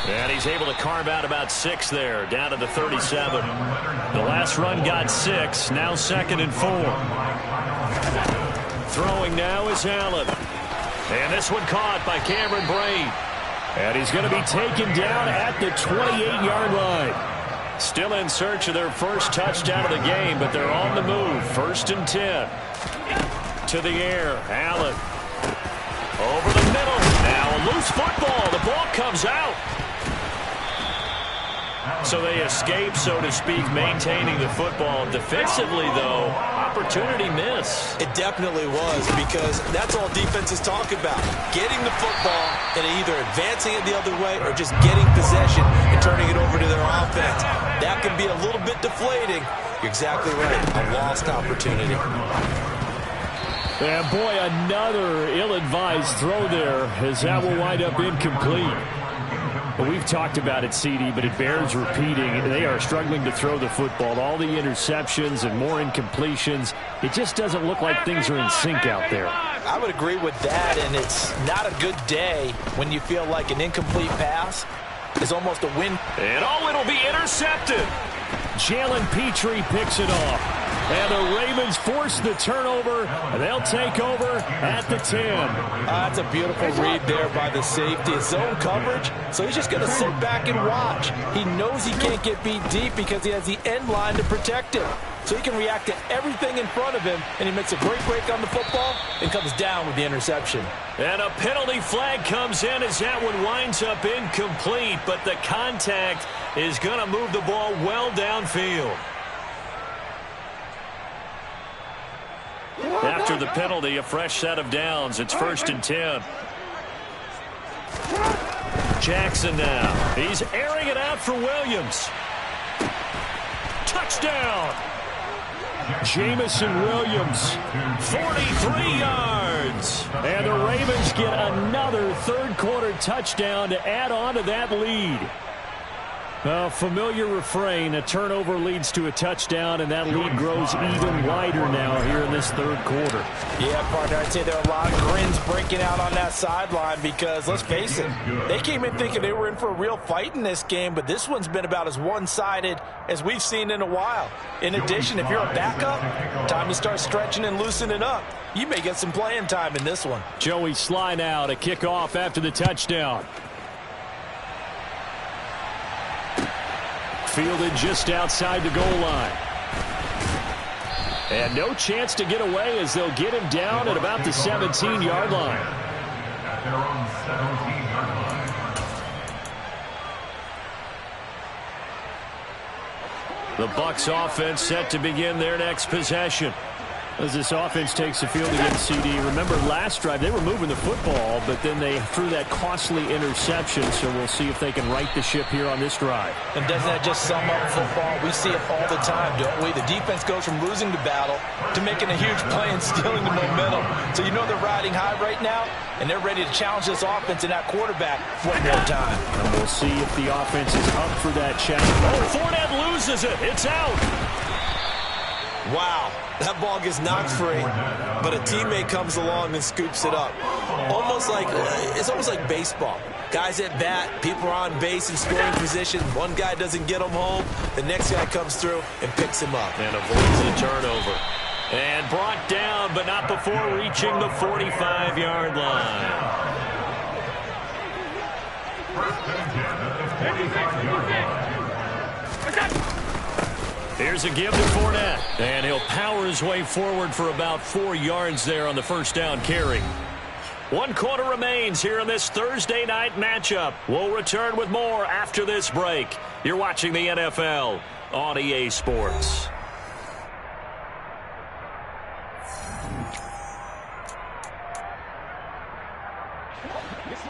Speaker 1: And he's able to carve out about 6 there, down to the 37. The last run got 6, now 2nd and 4. Throwing now is Allen. And this one caught by Cameron Braid.
Speaker 4: And he's going to be taken down at the 28-yard line.
Speaker 1: Still in search of their first touchdown of the game, but they're on the move. 1st and 10. To the air, Allen. Over the middle. Now a loose football. The ball comes out. So they escape, so to speak, maintaining the football. Defensively, though, opportunity miss.
Speaker 2: It definitely was, because that's all defenses talk about. Getting the football and either advancing it the other way or just getting possession and turning it over to their offense. That can be a little bit deflating. You're exactly right. A lost opportunity.
Speaker 4: And boy, another ill-advised throw there, as that will wind up incomplete. Well, we've talked about it, CD, but it bears repeating. They are struggling to throw the football. All the interceptions and more incompletions. It just doesn't look like things are in sync out there.
Speaker 2: I would agree with that, and it's not a good day when you feel like an incomplete pass is almost a win.
Speaker 1: And it'll be intercepted.
Speaker 4: Jalen Petrie picks it off. And the Ravens force the turnover. They'll take over at the 10.
Speaker 2: That's a beautiful read there by the safety. It's zone coverage, so he's just going to sit back and watch. He knows he can't get beat deep because he has the end line to protect him. So he can react to everything in front of him, and he makes a great break on the football and comes down with the interception.
Speaker 1: And a penalty flag comes in as that one winds up incomplete, but the contact is going to move the ball well downfield. After the penalty, a fresh set of downs. It's 1st and 10. Jackson now. He's airing it out for Williams. Touchdown.
Speaker 4: Jamison Williams.
Speaker 1: 43 yards.
Speaker 4: And the Ravens get another third-quarter touchdown to add on to that lead. A familiar refrain, a turnover leads to a touchdown, and that lead grows even wider now here in this third quarter.
Speaker 2: Yeah, partner, I'd say there are a lot of grins breaking out on that sideline because, let's face it, they came in thinking they were in for a real fight in this game, but this one's been about as one-sided as we've seen in a while. In addition, if you're a backup, time to start stretching and loosening up. You may get some playing time in this one.
Speaker 4: Joey Sly now to kick off after the touchdown. Fielded just outside the goal line. And no chance to get away as they'll get him down at about the 17-yard line.
Speaker 3: At their own 17-yard line.
Speaker 1: The Bucs offense set to begin their next possession.
Speaker 4: As this offense takes the field against CD, remember last drive they were moving the football, but then they threw that costly interception, so we'll see if they can right the ship here on this drive.
Speaker 2: And doesn't that just sum up football? We see it all the time, don't we? The defense goes from losing the battle to making a huge play and stealing the momentum. So you know they're riding high right now, and they're ready to challenge this offense and that quarterback one more time.
Speaker 4: And we'll see if the offense is up for that challenge.
Speaker 1: Oh, Fournette loses it. It's out.
Speaker 2: Wow, that ball gets knocked free, but a teammate comes along and scoops it up. It's almost like baseball. Guys at bat, people are on base in scoring position. One guy doesn't get him home, the next guy comes through and picks him up.
Speaker 1: And avoids the turnover. And brought down, but not before reaching the 45-yard line. Here's a give to Fournette. And he'll power his way forward for about 4 yards there on the first down carry. 1 quarter remains here in this Thursday night matchup. We'll return with more after this break. You're watching the NFL on EA Sports.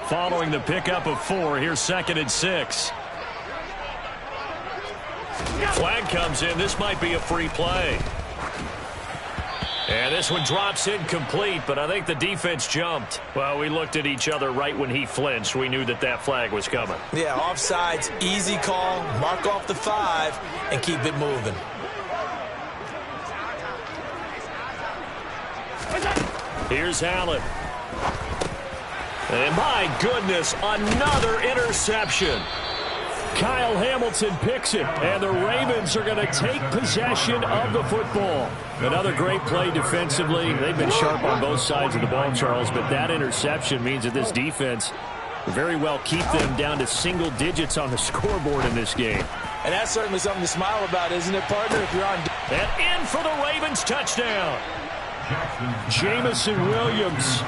Speaker 1: Following the pickup of 4, here's 2nd and 6. Flag comes in. This might be a free play. And this one drops incomplete, but I think the defense jumped. Well, we looked at each other right when he flinched. We knew that that flag was coming.
Speaker 2: Yeah, offsides, easy call, mark off the 5, and keep it moving.
Speaker 1: Here's Allen. And my goodness, another interception.
Speaker 4: Kyle Hamilton picks it, and the Ravens are going to take possession of the football. Another great play defensively. They've been sharp on both sides of the ball, Charles, but that interception means that this defense very well keep them down to single digits on the scoreboard in this game.
Speaker 2: And that's certainly something to smile about, isn't it, partner? If you're on.
Speaker 1: And in for the Ravens touchdown.
Speaker 4: Jamison Williams,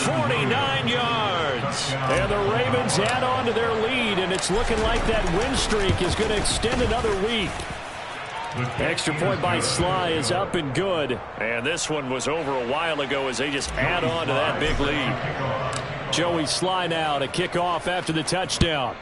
Speaker 4: 49 yards. And the Ravens add on to their lead, and it's looking like that win streak is going to extend another week. Extra point by Sly is up and good.
Speaker 1: And this one was over a while ago as they just add on to that big lead.
Speaker 4: Joey Sly now to kick off after the touchdown.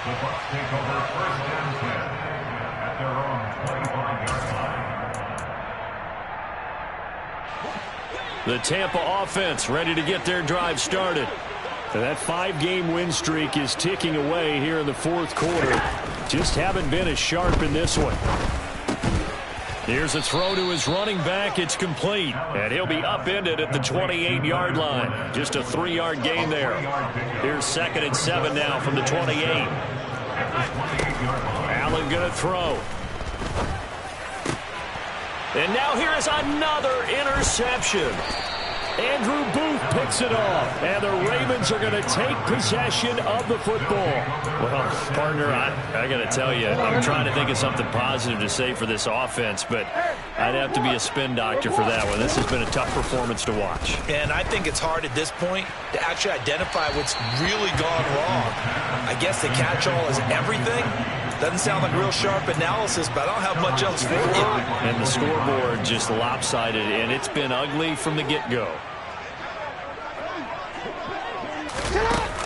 Speaker 3: The Bucs take over first and 10 at their own 25-yard line.
Speaker 1: The Tampa offense ready to get their drive started.
Speaker 4: And that 5-game win streak is ticking away here in the fourth quarter. Just haven't been as sharp in this one.
Speaker 1: Here's a throw to his running back. It's complete. And he'll be upended at the 28-yard line. Just a 3-yard gain there. Here's 2nd and 7 now from the 28. Allen going to throw. And now here is another interception.
Speaker 4: Andrew Booth picks it off, and the Ravens are going to take possession of the football.
Speaker 1: Well, partner, I got to tell you, I'm trying to think of something positive to say for this offense, but I'd have to be a spin doctor for that one. This has been a tough performance to watch.
Speaker 2: And I think it's hard at this point to actually identify what's really gone wrong. I guess the catch-all is everything. Doesn't sound like real sharp analysis, but I don't have much else for you.
Speaker 1: And the scoreboard just lopsided, and it's been ugly from the get-go.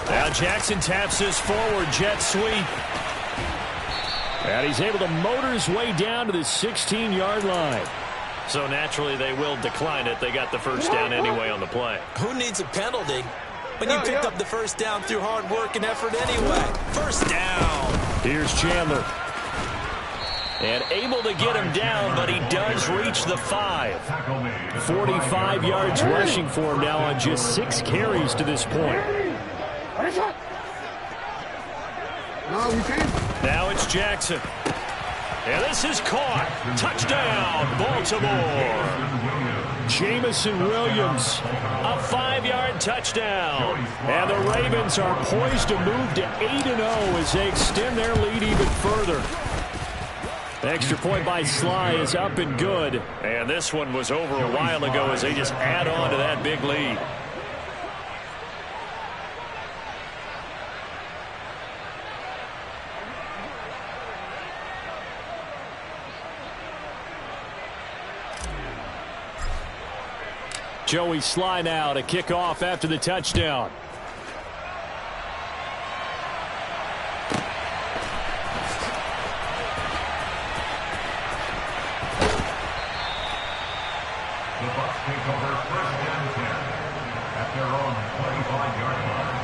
Speaker 4: Now Jackson taps his forward jet sweep. And he's able to motor his way down to the 16-yard line.
Speaker 1: So naturally they will decline it. They got the first down anyway on the play.
Speaker 2: Who needs a penalty when you picked up the first down through hard work and effort anyway? First down.
Speaker 4: Here's Chandler.
Speaker 1: And able to get him down, but he does reach the 5.
Speaker 4: 45 yards rushing for him now on just 6 carries to this point.
Speaker 1: Now it's Jackson. And this is caught. Touchdown, Baltimore.
Speaker 4: Jamison Williams,
Speaker 1: a 5-yard touchdown.
Speaker 4: And the Ravens are poised to move to 8-0 as they extend their lead even further. Extra point by Sly is up and good.
Speaker 1: And this one was over a while ago as they just add on to that big lead.
Speaker 4: Joey Sly now to kick off after the touchdown.
Speaker 3: The Bucs take over first and 10 at their own 25-yard line.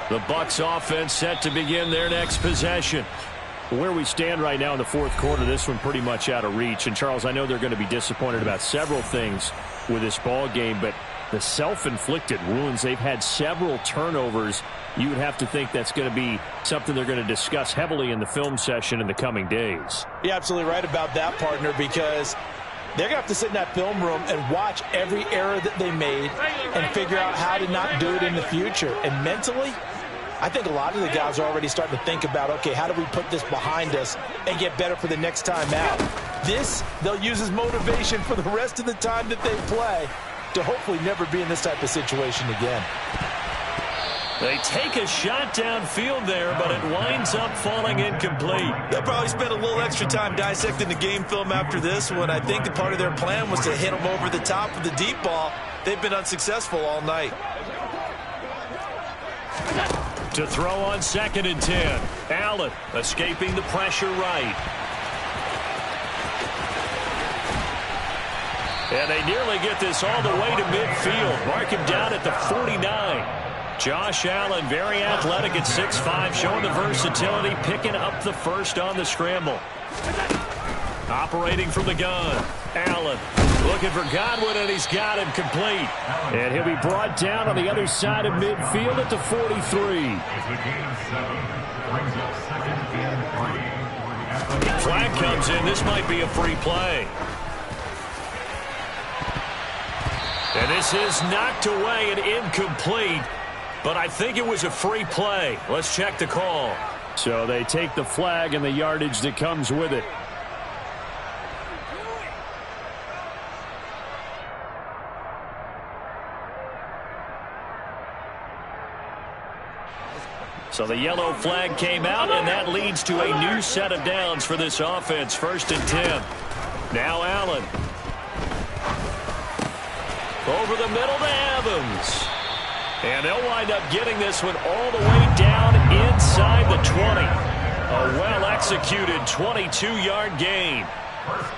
Speaker 4: The Bucs offense set to begin their next possession. Where we stand right now in the fourth quarter, this one pretty much out of reach. And, Charles, I know they're going to be disappointed about several things with this ball game, but the self-inflicted wounds, they've had several turnovers. You would have to think that's going to be something they're going to discuss heavily in the film session in the coming days.
Speaker 2: You're absolutely right about that, partner, because they're going to have to sit in that film room and watch every error that they made and figure out how to not do it in the future. And mentally, I think a lot of the guys are already starting to think about, okay, how do we put this behind us and get better for the next time out? This, they'll use as motivation for the rest of the time that they play to hopefully never be in this type of situation again.
Speaker 1: They take a shot downfield there, but it winds up falling incomplete.
Speaker 2: They'll probably spend a little extra time dissecting the game film after this one. I think that part of their plan was to hit them over the top of the deep ball. They've been unsuccessful all night.
Speaker 1: To throw on 2nd and 10. Allen escaping the pressure right. And they nearly get this all the way to midfield. Mark him down at the 49. Josh Allen, very athletic at 6'5", showing the versatility, picking up the first on the scramble. Operating from the gun. Allen
Speaker 4: Looking for Godwin, and he's got him complete. And he'll be brought down on the other side of midfield at the 43.
Speaker 3: It's a gain of 7. Brings up 2nd and 3.
Speaker 1: Flag comes in. This might be a free play. And this is knocked away and incomplete. But I think it was a free play. Let's check the call.
Speaker 4: So they take the flag and the yardage that comes with it.
Speaker 1: So the yellow flag came out, and that leads to a new set of downs for this offense. 1st and 10. Now Allen. Over the middle to Evans. And they'll wind up getting this one all the way down inside the 20. A well-executed 22-yard gain.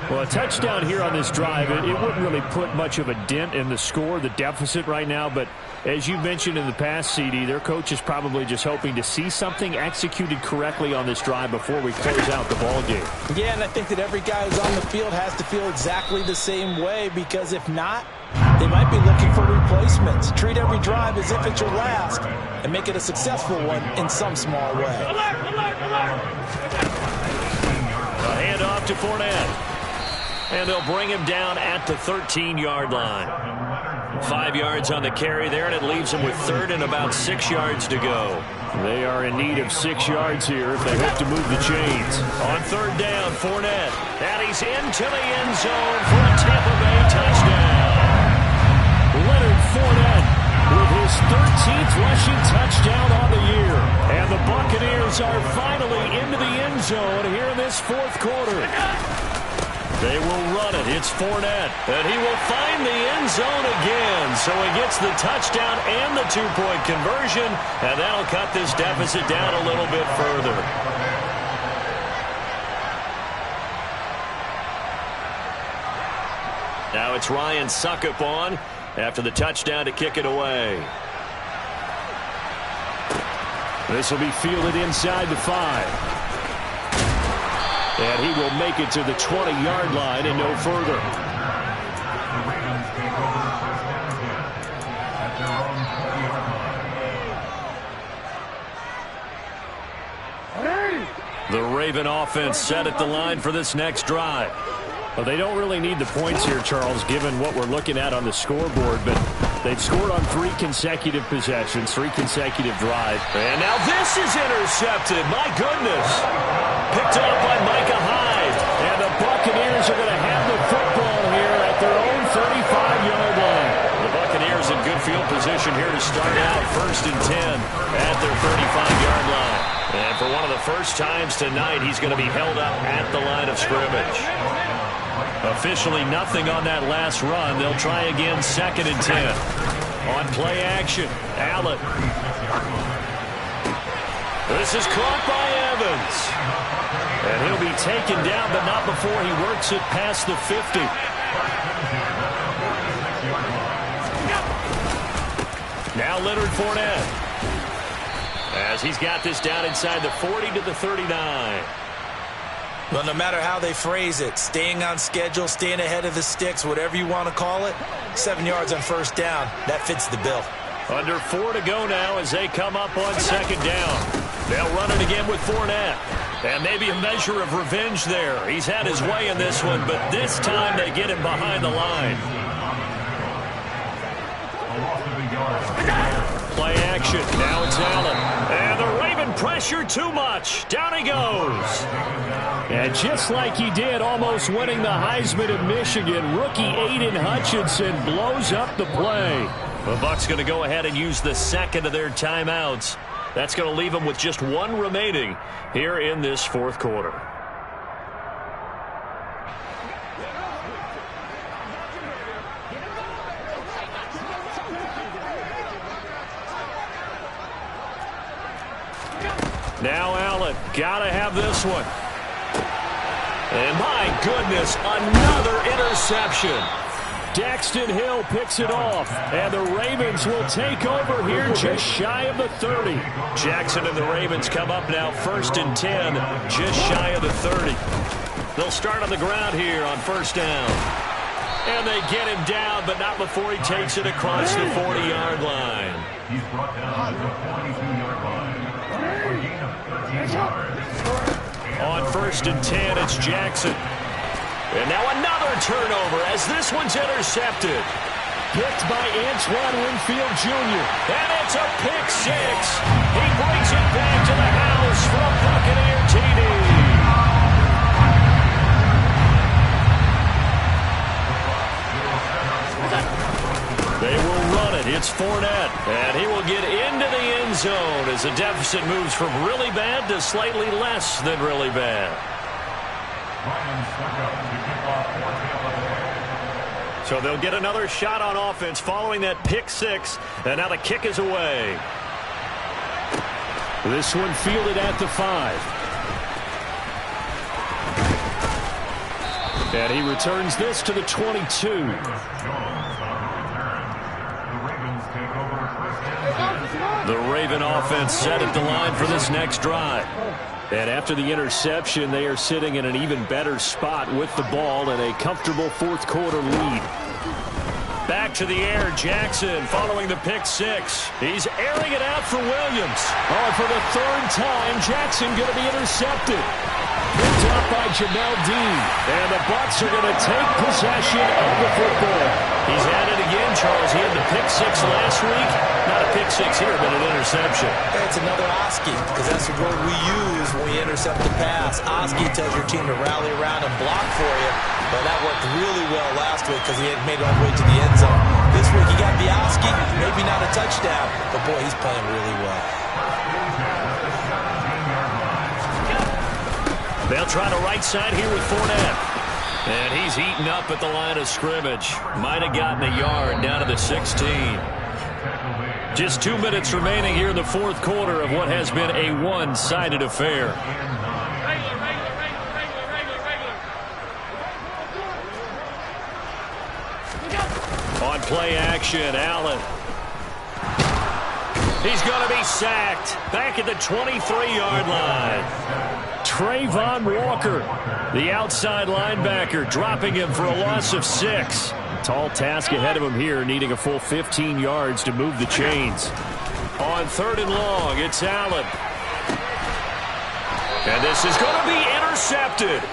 Speaker 4: Well, a touchdown here on this drive, it wouldn't really put much of a dent in the score, the deficit right now. But as you mentioned in the past, CD, their coach is probably just hoping to see something executed correctly on this drive before we close out the ball game.
Speaker 2: Yeah, and I think that every guy who's on the field has to feel exactly the same way, because if not, they might be looking for replacements. Treat every drive as if it's your last and make it a successful one in some small way.
Speaker 1: A handoff to Fournette. And they'll bring him down at the 13-yard line. 5 yards on the carry there, and it leaves them with 3rd and about 6 yards to go.
Speaker 4: They are in need of 6 yards here if they hope to move the chains.
Speaker 1: On 3rd down, Fournette. And he's into the end zone for a Tampa Bay touchdown.
Speaker 4: Leonard Fournette with his 13th rushing touchdown on the year. And the Buccaneers are finally into the end zone here in this 4th quarter.
Speaker 1: They will run it. It's Fournette. And he will find the end zone again. So he gets the touchdown and the 2-point conversion. And that'll cut this deficit down a little bit further. Now it's Ryan Suckup on after the touchdown to kick it away.
Speaker 4: This will be fielded inside the 5. And he will make it to the 20-yard line and no further.
Speaker 3: The Ravens take over 1st and 10 at their own 20-yard line.
Speaker 1: The Raven offense set at the line for this next drive.
Speaker 4: Well, they don't really need the points here, Charles, given what we're looking at on the scoreboard, but they've scored on 3 consecutive possessions, 3 consecutive drives.
Speaker 1: And now this is intercepted. My goodness. Picked up by Micah Hyde.
Speaker 4: And the Buccaneers are going to have the football here at their own 35-yard line.
Speaker 1: The Buccaneers in good field position here to start out 1st and 10 at their 35-yard line. And for one of the first times tonight, he's going to be held up at the line of scrimmage. Officially nothing on that last run. They'll try again 2nd and 10. On play action, Allen. This is caught by Evans. And he'll be taken down, but not before he works it past the 50. Now Leonard Fournette. As he's got this down inside the 40 to the 39.
Speaker 2: Well, no matter how they phrase it, staying on schedule, staying ahead of the sticks, whatever you want to call it, 7 yards on 1st down, that fits the bill.
Speaker 1: Under 4 to go now as they come up on 2nd down. They'll run it again with Fournette. And maybe a measure of revenge there. He's had his way in this one, but this time they get him behind the line. Play action. Now it's Allen. And the Raven pressure too much. Down he goes.
Speaker 4: And just like he did almost winning the Heisman at Michigan, rookie Aiden Hutchinson blows up the play.
Speaker 1: The Bucs going to go ahead and use the 2nd of their timeouts. That's going to leave them with just 1 remaining here in this 4th quarter. Now Allen, gotta have this one. And my goodness, another interception.
Speaker 4: Daxton Hill picks it off, and the Ravens will take over here just shy of the 30.
Speaker 1: Jackson and the Ravens come up now 1st and 10, just shy of the 30. They'll start on the ground here on 1st down.
Speaker 4: And they get him down, but not before he takes it across the 40-yard line.
Speaker 3: He's brought down to the 42-yard line. For a gain of 13 yards.
Speaker 4: On 1st and 10, it's Jackson. And now another turnover as this one's intercepted. Picked by Antoine Winfield Jr. And it's a pick six. He brings it back to the house for a Buccaneer TD. They will run it. It's Fournette. And he will get into the end zone as the deficit moves from really bad to slightly less than really bad. So they'll get another shot on offense following that pick six. And now the kick is away. This one fielded at the 5. And he returns this to the 22. The Raven offense set at the line for this next drive. And after the interception, they are sitting in an even better spot with the ball and a comfortable fourth-quarter lead. Back to the air, Jackson following the pick six. He's airing it out for Williams. Oh, for the 3rd time, Jackson going to be intercepted. Picked up by Jamel Dean. And the Bucs are going to take possession of the football. He's had it again, Charles. He had the pick six last week. Not a pick six here, but an interception.
Speaker 2: It's another Oski, because that's the word we use when we intercept the pass. Oski tells your team to rally around and block for you. But that worked really well last week because he had made it all the way to the end zone. This week he got the Oski, maybe not a touchdown, but boy, he's playing really well.
Speaker 4: They'll try the right side here with Fournette. And he's eaten up at the line of scrimmage. Might have gotten a yard down to the 16. Just 2 minutes remaining here in the fourth quarter of what has been a one-sided affair. On play action, Allen. He's going to be sacked. Back at the 23-yard line. Trayvon Walker, the outside linebacker, dropping him for a loss of 6. Tall task ahead of him here, needing a full 15 yards to move the chains. On 3rd and long, it's Allen. And this is going to be intercepted.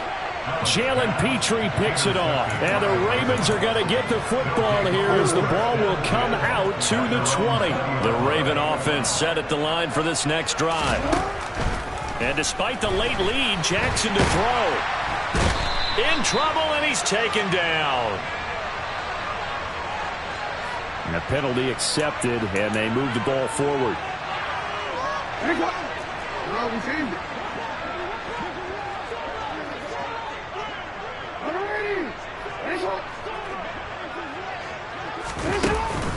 Speaker 4: Jalen Petrie picks it off. And the Ravens are going to get the football here as the ball will come out to the 20. The Raven offense set at the line for this next drive. And despite the late lead, Jackson to throw. In trouble, and he's taken down. And a penalty accepted, and they move the ball forward.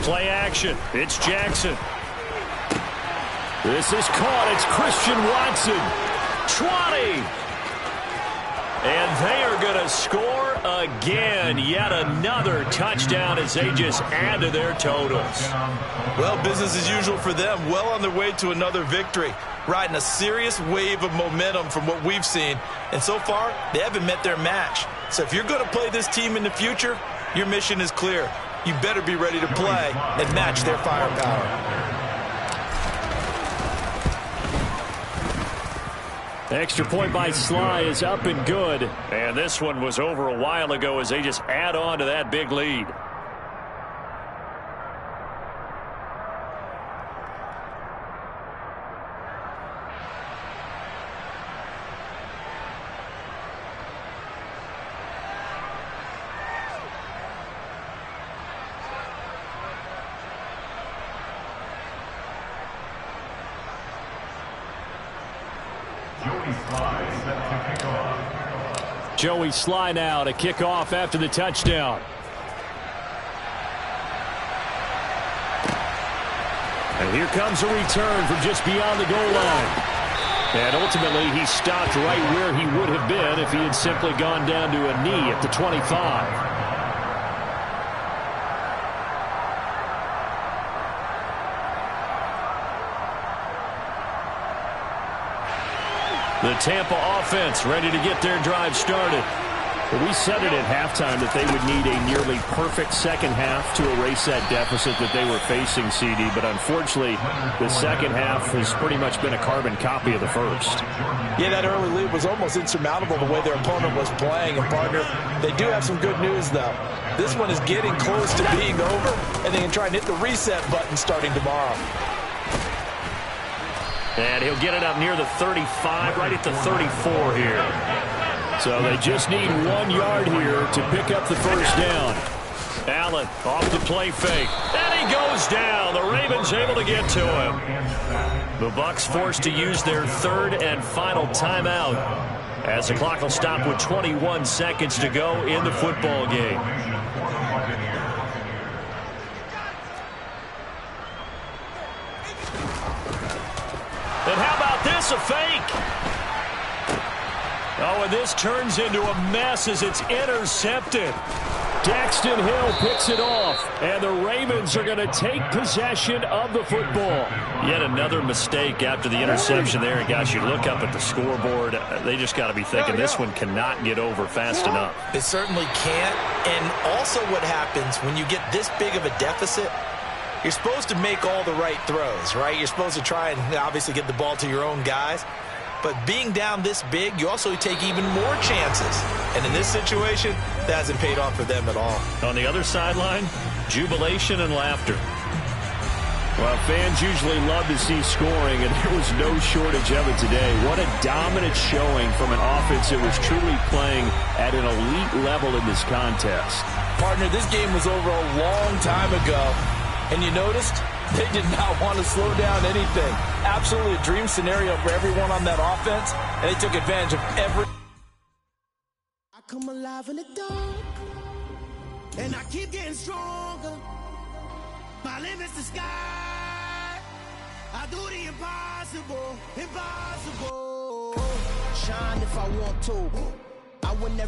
Speaker 4: Play action. It's Jackson. This is caught. It's Christian Watson. 20. And they are going to score again. Yet another touchdown as they just add to their totals.
Speaker 2: Well, business as usual for them. Well on their way to another victory. Riding a serious wave of momentum from what we've seen. And so far, they haven't met their match. So if you're going to play this team in the future, your mission is clear. You better be ready to play and match their firepower.
Speaker 4: Extra point by Sly is up and good. And this one was over a while ago as they just add on to that big lead. Joey Sly now to kick off after the touchdown. And here comes a return from just beyond the goal line. And ultimately, he stopped right where he would have been if he had simply gone down to a knee at the 25. The Tampa offense ready to get their drive started. Well, we said it at halftime that they would need a nearly perfect second half to erase that deficit that they were facing, CD. But unfortunately, the second half has pretty much been a carbon copy of the first.
Speaker 2: Yeah, that early lead was almost insurmountable the way their opponent was playing. And, partner, they do have some good news, though. This one is getting close to being over, and they can try and hit the reset button starting tomorrow.
Speaker 1: And he'll get it up near the 35, right at the 34 here.
Speaker 4: So they just need 1 yard here to pick up the first down.
Speaker 1: Allen off the play fake. And he goes down. The Ravens able to get to him. The Bucs forced to use their third and final timeout as the clock will stop with 21 seconds to go in the football game. And how about this, a fake? Oh, and this turns into a mess as it's intercepted.
Speaker 4: Daxton Hill picks it off, and the Ravens are going to take possession of the football.
Speaker 1: Yet another mistake after the interception there. And, guys, you look up at the scoreboard, they just got to be thinking this one cannot get over fast enough.
Speaker 2: It certainly can't. And also what happens when you get this big of a deficit, you're supposed to make all the right throws, right? You're supposed to try and obviously get the ball to your own guys. But being down this big, you also take even more chances. And in this situation, that hasn't paid off for them at all.
Speaker 1: On the other sideline, jubilation and laughter.
Speaker 4: Well, fans usually love to see scoring, and there was no shortage of it today. What a dominant showing from an offense that was truly playing at an elite level in this contest.
Speaker 2: Partner, this game was over a long time ago. And you noticed they did not want to slow down anything. Absolutely a dream scenario for everyone on that offense, and they took advantage of every...
Speaker 5: I come alive in the dark, and I keep getting stronger. My limit's the sky. I do the impossible, impossible. Shine if I want to. I would never